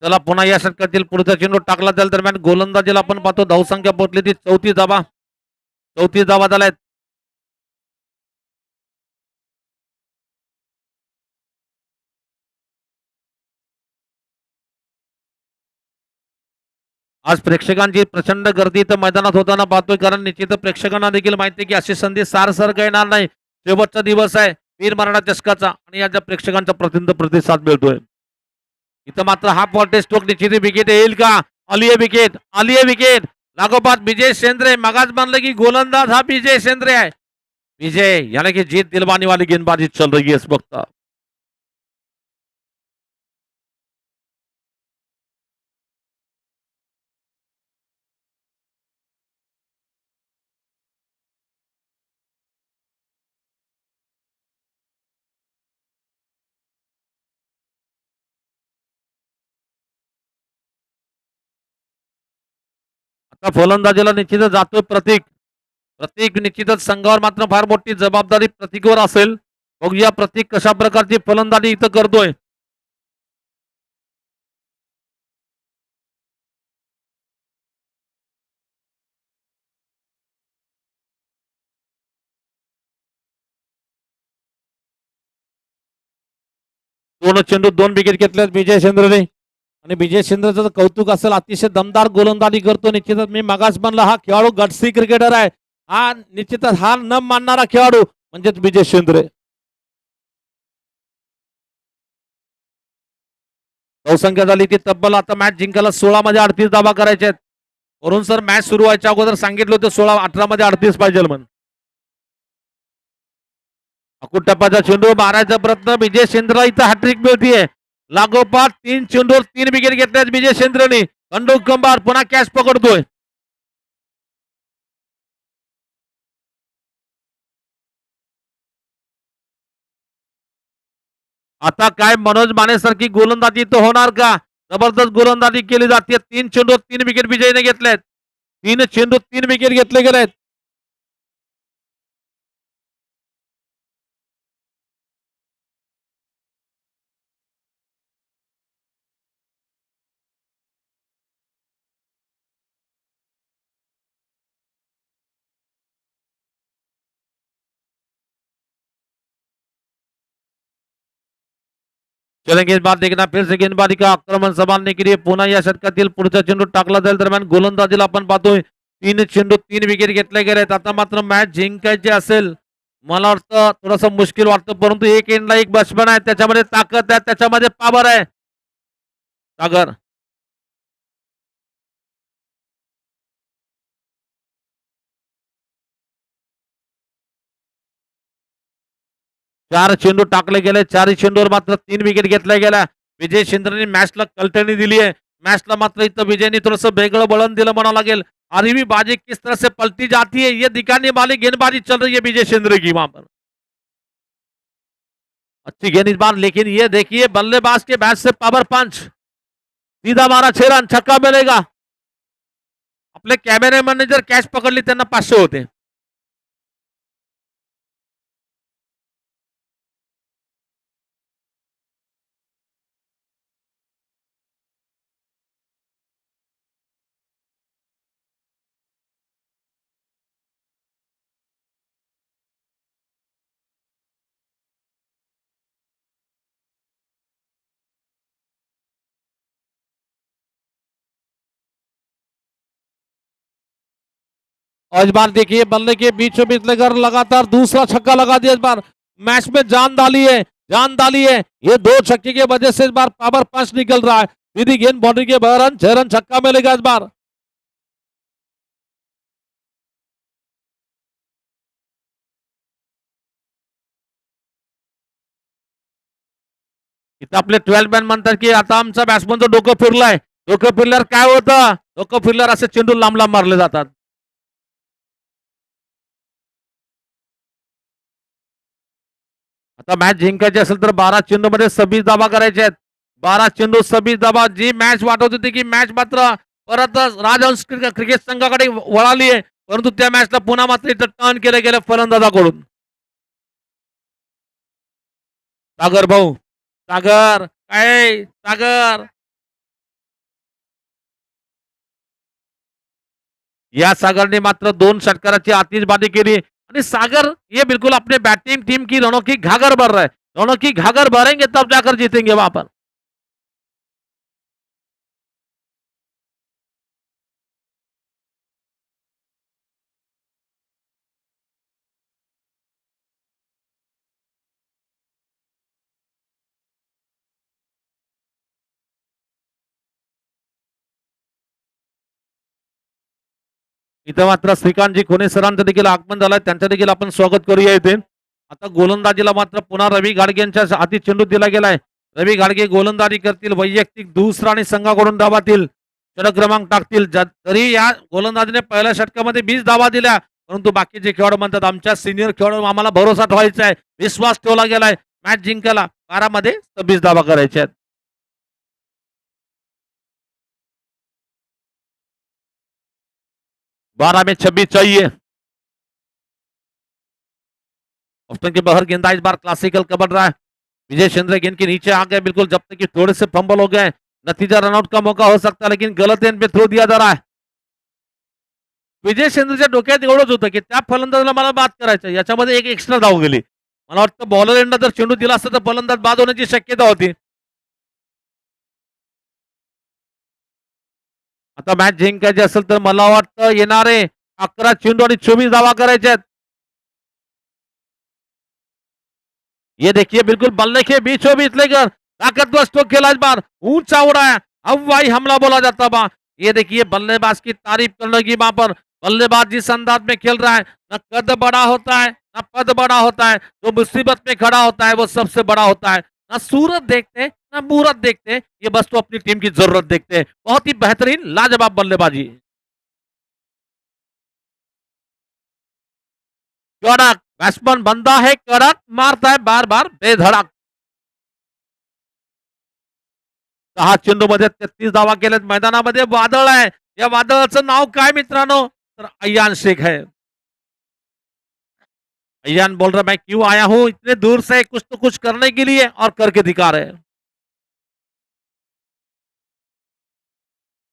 चला पुन्हा या षटकातील पुढचा चेंडू टाकला जाईल. दरम्यान गोलंदाजीला आपण पाहतो धावसंख्या पोहोचली ती 34 धावा, 34 धावा झाल्यात. आज प्रेक्षकांची प्रचंड गर्दी इथं मैदानात होताना पाहतोय. कारण निश्चित प्रेक्षकांना देखील माहिती आहे की अशी संधी सारखं येणार नाही. शेवटचा दिवस आहे वीर मराठा चषकाचा आणि याच्या प्रेक्षकांचा प्रचंड प्रतिसाद मिळतोय. इथं मात्र हा पॉल्टे स्ट्रोक निश्चित विकेट येईल का? आली आहे विकेट, आली आहे विकेट. लागोपाठ विजय शेंद्रे. मगाच मानलं की गोलंदाज हा विजय शेंद्रे आहे. विजय यानी कि जीत दिलवाने वाली गेंदबाजी चल रही है इस वक्त. आता फलंदाजीला निश्चितच जातोय प्रतीक. प्रतीक निश्चितच संघावर मात्र फार मोठी जबाबदारी प्रतीकवर असेल. बघूया प्रतीक कशा प्रकारची फलंदाजी इथं करतोय. दोन चेंडू 2 विकेट घेतल्यात विजय शेंद्रेने आणि विजय शेंद्रेचं कौतुक असेल, अतिशय दमदार गोलंदाजी करतो. निश्चितच मी मगाच म्हणला हा खेळाडू गटसी क्रिकेटर आहे. हा निश्चितच हार न मानणारा खेळाडू म्हणजेच विजय शेंद्रे. धावसंख्या झाली ती तब्बल आता मॅच जिंकायला 16 मध्ये 38 धावा करायचे आहेत. वरून सर मॅच सुरू व्हायच्या अगोदर सांगितलं होतं 16-18 मध्ये 38 पाहिजे म्हणून. अकुटप्पाचा चेंडू मारायचा प्रयत्न विजय शेंद्रेला इथं हॅट्रिक मिळतीये. लागोपाठ 3 चेंडूवर 3 विकेट घेतल्यात विजय शेंद्रेने. खंडू कंबार पुन्हा कॅच पकडतोय. आता काय मनोज माने सारखी गोलंदाजी तर होणार का? जबरदस्त गोलंदाजी केली जाते. 3 चेंडूवर 3 विकेट विजयने घेतलेत. 3 चेंडू 3 विकेट घेतले गेलेत. चलें गेंदबाज देखना फिर से गेंदबाजी का आक्रमण संभालने के लिए पुन्हा या षटकातील पुढचा चेंडू टाकला जाईल. दरम्यान गोलंदाजीला आपण पाहतोय 3 चेंडू 3 विकेट घेतले गेलेत. आता मात्र मॅच जिंकायची असेल मला वाटतं थोडंसं मुश्किल वाटतं, परंतु एक एंडला एक बॅट्समन आहे, त्याच्यामध्ये ताकद आहे, त्याच्यामध्ये पावर आहे. सागर 4 चेंडू टाकले गेले. 4 चेंडूवर मात्र 3 विकेट घेतल्या गेल्या. विजय शेंद्रेने मॅचला कलटणी दिली है. मॅचला मात्र इथं विजयने थोडंसं वेगळं बळण दिलं म्हणावं लागेल. अभी बाजी किस तरह से पलटी जाती है ये दिखाने वाली गेंदबाजी चल रही है विजय शेंद्रे की वहां पर. अच्छी गेंद इस बार, लेकिन ये देखिए बल्लेबाज के बैट से पावर पंच सीधा मारा 6 रन छक्का मिलेगा. आपले कॅमेरामॅनने जर कॅच पकडली त्यांना 500 होते. और इस बार देखिए बल्ले के बीचों बीच लेकर लगातार दूसरा छक्का लगा दिया. इस बार मैच में जान डाली है, जान डाली है. ये 2 छक्के की वजह से इस बार पावर पंच निकल रहा है. सीधी गेंद बाउंड्री के बाहर, 6 रन छक्का मिलेगा इस बार. इथं आपले 12 मॅन म्हणतात की आता आमचा बॅट्समनचं डोकं फिरलंय. डोकं फिरल्यावर काय होतं? डोकं फिरल्यावर असे चेंडू लांब लांब मारले जातात. आता मॅच जिंकायची असेल तर 12 चेंडू मध्ये 26 धावा करायचे आहेत. 12 चेंडू 26 धावा. जी मॅच वाटत होती की मॅच मात्र परत राजहंस क्रिकेट संघाकडे वळाली आहे, परंतु त्या मॅचला पुन्हा मात्र इथं टर्न केलं गेलं फलंदाजाकडून. सागर भाऊ, सागर काय सागर, या सागरने मात्र 2 षटकाराची आतिषबाजी केली आणि सागर ये बिल्कुल अपने बैटिंग टीम की दोनों की घाघर भर रहा है. दोनों की घाघर भरेंगे तब जाकर जीतेंगे वहां पर. इथं मात्र श्रीकांतजी खुने सरांचं देखील आगमन झालंय, त्यांचं देखील आपण स्वागत करूया इथे. आता गोलंदाजीला मात्र पुन्हा रवी घाडगे यांच्या हाती चेंडू दिला गेलाय. रवी घाडगे गोलंदाजी करतील, वैयक्तिक दुसरा आणि संघाकडून धावातील षटक क्रमांक टाकतील. तरी या गोलंदाजीने पहिल्या षटकामध्ये 20 धावा दिल्या, परंतु बाकीचे खेळाडू म्हणतात आमच्या सिनियर खेळाडू आम्हाला भरोसा ठेवायचा आहे, विश्वास ठेवला गेलाय. मॅच जिंकायला 12 मध्ये 26 धावा करायच्या आहेत. 12 में 26 चाहिए. ऑप्शन के बाहर गेंदा इस बार क्लासिकल कबड़ रहा है। विजय चंद्र गेंद के नीचे आ गए बिल्कुल, जब तक कि थोड़े से फंबल हो गए नतीजा रनआउट का मौका हो सकता है, लेकिन गलत एंड पे थ्रो दिया जा रहा है. विजय चंद्रच्या डोक्यात एवढंच होतं की त्या फलंदाजाला मला बाद करायचं, याच्यामध्ये एक एक्स्ट्रा धाव गेली. मला वाटतं बॉलर एंडला जर चेंडू दिला असता तर फलंदाज बाद होण्याची शक्यता होती. आता मॅच जिंकायची असेल तर मला वाटतं येणारे 11 चेंडू आणि 24 धावा करायच्या आहेत. ये देखिए बिल्कुल बल्ले के बीचों बीच लेकर ताकतवर स्ट्रोक खेला इस बार, ऊंचा उड़ा है, हवाई हमला बोला जाता बा. ये देखिए बल्लेबाज की तारीफ करने की वहां पर बल्लेबाज जिस अंदाज में खेल रहा है, न कद बड़ा होता है न पद बड़ा होता है, जो मुसीबत में खड़ा होता है वो सबसे बड़ा होता है. ना सूरत देखते ना मूरत देखते, ये बस तो अपनी टीम की जरूरत देखते हैं. बहुत ही बेहतरीन लाजवाब बल्लेबाजी. कडक बॅट्समन बंदा है, कडक मारता है बार बार बेधडक. 6 चेंडूमध्ये 33 धावा केल्यात. मैदानामध्ये वादळ आहे. या वादळाचं नाव काय मित्रांनो, तर अय्यान शेख है. अय्यान बोल रहा मैं क्यों आया हूं इतने दूर से, कुछ तो कुछ करने के लिए और करके दिखा रहे.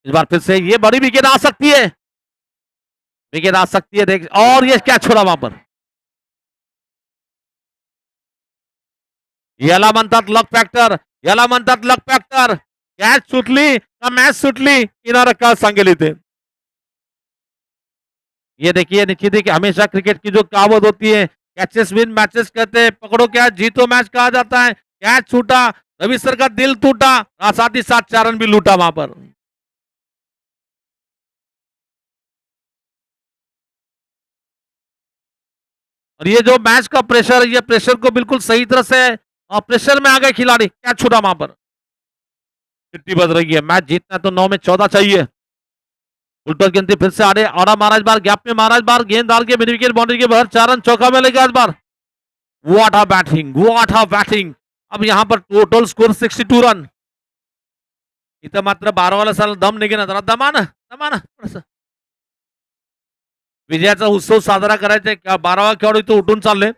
इस बार फिर से ये बड़ी विकेट आ सकती है, विकेट आ सकती है. देख और ये क्या छोड़ा वहां पर, याला म्हणतात लक फॅक्टर, याला म्हणतात लक फॅक्टर. कॅच सुटली का मॅच सुटली, किनारा का सांगेल इथे. ये देखिए निश्चित ही कि हमेशा क्रिकेट की जो कहावत होती है, कैचेस विन मैचेस कहते हैं, पकड़ो क्या जीतो मैच कहा जाता है. कैच छूटा, रवि सर का दिल टूटा, और साथ ही साथ 4 रन भी लूटा वहां पर. और ये जो मैच का प्रेशर, ये प्रेशर को बिल्कुल सही तरह से प्रेशर में आ गए खिलाड़ी. कैच छूटा वहां पर, चिट्ठी बज रही है. मैच जीतना है तो 9 में 14 चाहिए. उल्टा गेंद फिर से आड़े आड़ा मारा इस बार, गैप में मारा इस बार, गेंद डाल के मिड विकेट बाउंड्री के बाहर 4 रन चौका में लेगा इस बार. What a batting, what a batting. अब यहां पर टोटल स्कोर 62 रन. इथं मात्र 12वाला साला दम निघेना, जरा दमानं दमानं थोडंसं. विजयाचा उत्सव साजरा करायचा आहे. 12वा खेळाडू इथं उठून चालले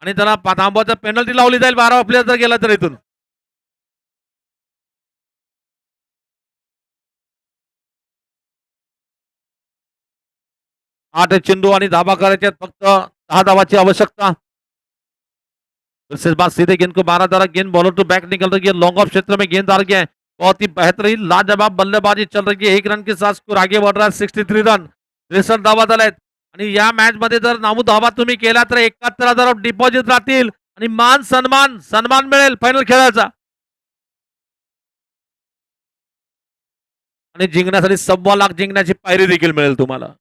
आणि त्याला थांबवायचं, पेनल्टी लावली जाईल 12वा प्लेयर जर गेला तर इथून. आठ चेंडू आणि धाबा करायचे आहेत, फक्त 10 धावाची आवश्यकता. इस बार सीधे गेंद को मारा जा रहा, गेंद बॉलर टू बैक निकल रही है, लॉन्ग ऑफ क्षेत्र में गेंद आ गया है. बहुत ही बेहतरीन लाजवाब बल्लेबाजी चल रही है. 1 रन के साथ स्कोर आगे बढ़ रहा है. 63 रन, 63 धावा झाल्यात. आणि या मॅच मध्ये जर नामू धावा तुम्ही केला तर 71,000 डिपॉझिट राहतील आणि मान सन्मान सन्मान मिळेल फायनल खेळायचा. आणि जिंकण्यासाठी 1.25 लाख जिंकण्याची पायरी देखील मिळेल तुम्हाला.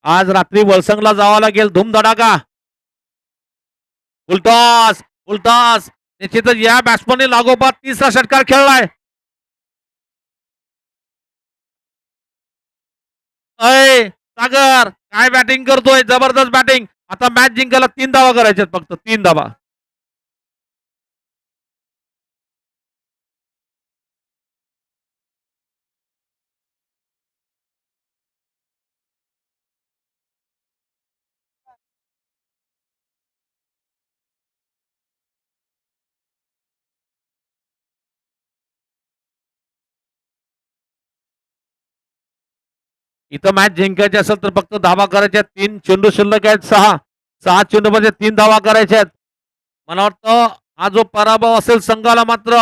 आज रात्री वळसंगला जावं लागेल, धूमधडाका. फुलटॉस फुलटॉस, निश्चितच या बॅट्समनने लागोपाठ 3रा षटकार खेळलाय. अय सागर काय बॅटिंग करतोय, जबरदस्त बॅटिंग. आता मॅच जिंकायला 3 धावा करायच्यात, फक्त 3 धावा. इथं मॅच जिंकायची असेल तर फक्त धावा करायच्या. 3 चेंडू शिल्लक आहेत, 6 चेंडू मध्ये 3 धावा करायच्या आहेत. मला वाटतं हा जो पराभव असेल संघाला मात्र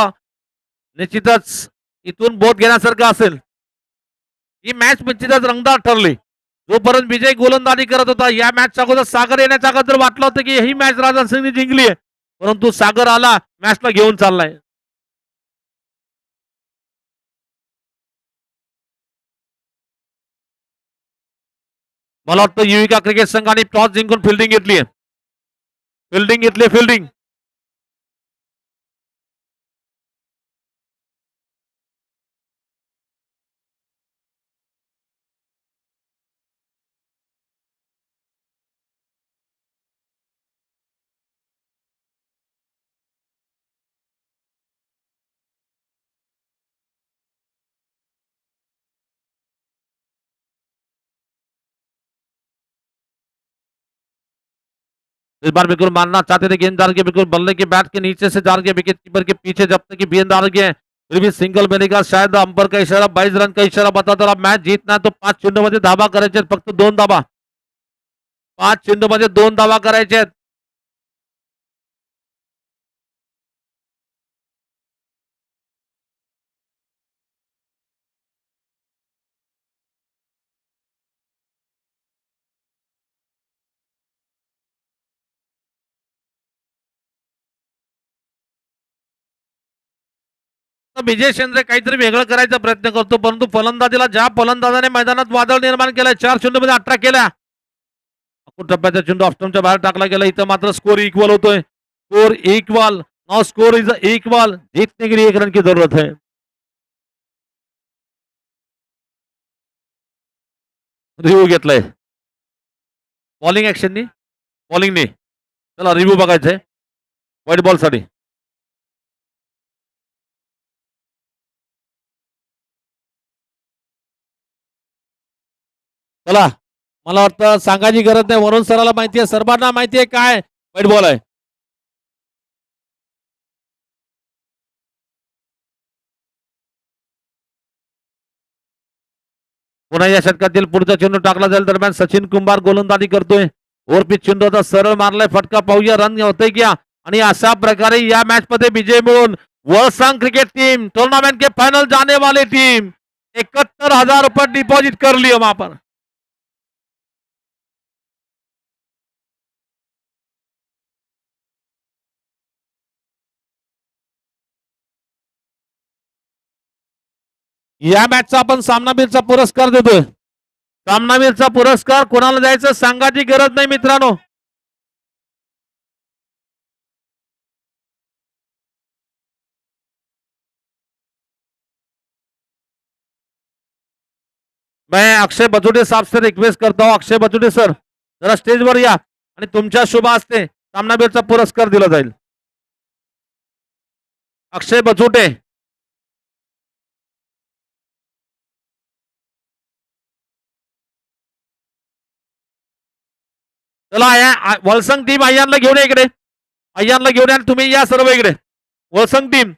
निश्चितच इथून बोध घेण्यासारखं असेल. ही मॅच निश्चितच रंगदार ठरली. जोपर्यंत विजय गोलंदाजी करत होता, या मॅचच्या अगोदर सागर येण्याच्या अगोदर वाटलं होतं की ही मॅच राजन सिंगने जिंकली आहे, परंतु सागर आला, मॅचला घेऊन चाललाय. मला वाटतं युविका क्रिकेट संघाने टॉस जिंकून फिल्डिंग घेतली आहे. फिल्डिंग इस बार बिल्कुल मारना चाहते थे गेंददार के बिल्कुल बल्ले के बैट के नीचे से जार के विकेट कीपर के पीछे जब तक कि गेंददार के फिर भी सिंगल मिलेगा शायद अंबर का इशारा 22 रन का इशारा बताता और अब मैच जीतना है तो 5 चेंडूमध्ये धावा करायचे आहेत, फक्त 2 धावा 5 चेंडूमध्ये 2 धावा करायचे आहेत. तर विजय शेंद्रे काहीतरी वेगळं करायचा प्रयत्न करतो परंतु फलंदाजीला ज्या फलंदाजाने मैदानात वादळ निर्माण केलंय 4 चेंडूमध्ये 18 केल्या टप्प्याचा चेंडू ऑफस्टंपच्या बाहेर टाकला गेला. इथं मात्र स्कोर इक्वल होतोय. Score equal now score is equal. जीतने के लिए 1 रन की जरूरत है. रिव्ह्यू घेतलाय बॉलिंग ऍक्शननी बॉलिंगनी. चला रिव्ह्यू बघायचंय व्हाईट बॉल साठी. चला मला वाटतं सांगायची गरज नाही, वरुण सराला माहिती आहे, सर्वांना माहिती आहे काय व्हाईट बॉल आहे. पुन्हा या षटकातील पुढचा चेंडू टाकला जाईल. दरम्यान सचिन कुंभार गोलंदाजी करतोय. ओव्हरपिच चेंडू आता सरळ मारलाय, फटका पाहूया रन होतंय क्या. आणि अशा प्रकारे या मॅच मध्ये विजय मिळून वर्षांग क्रिकेट टीम टूर्नामेंट के फाइनल जाने वाली टीम 71,000 रुपये डिपॉजिट कर लिया वहां पर. या मॅचचा आपण सामनावीरचा पुरस्कार देतोय. सामनावीरचा पुरस्कार कोणाला द्यायचं सांगायची गरज नाही मित्रांनो. मैं अक्षय बचुटे साहब से रिक्वेस्ट करता हूं, अक्षय बचुटे सर जरा स्टेजवर या आणि तुमच्या शुभ हस्ते सामनावीरचा पुरस्कार दिला जाईल. अक्षय बचुटे. चला वलसंग टीम अय्यानला घेऊन या इकडे. अय्यानला घेऊन या तुम्ही या सर्व इकडे. वलसंग टीम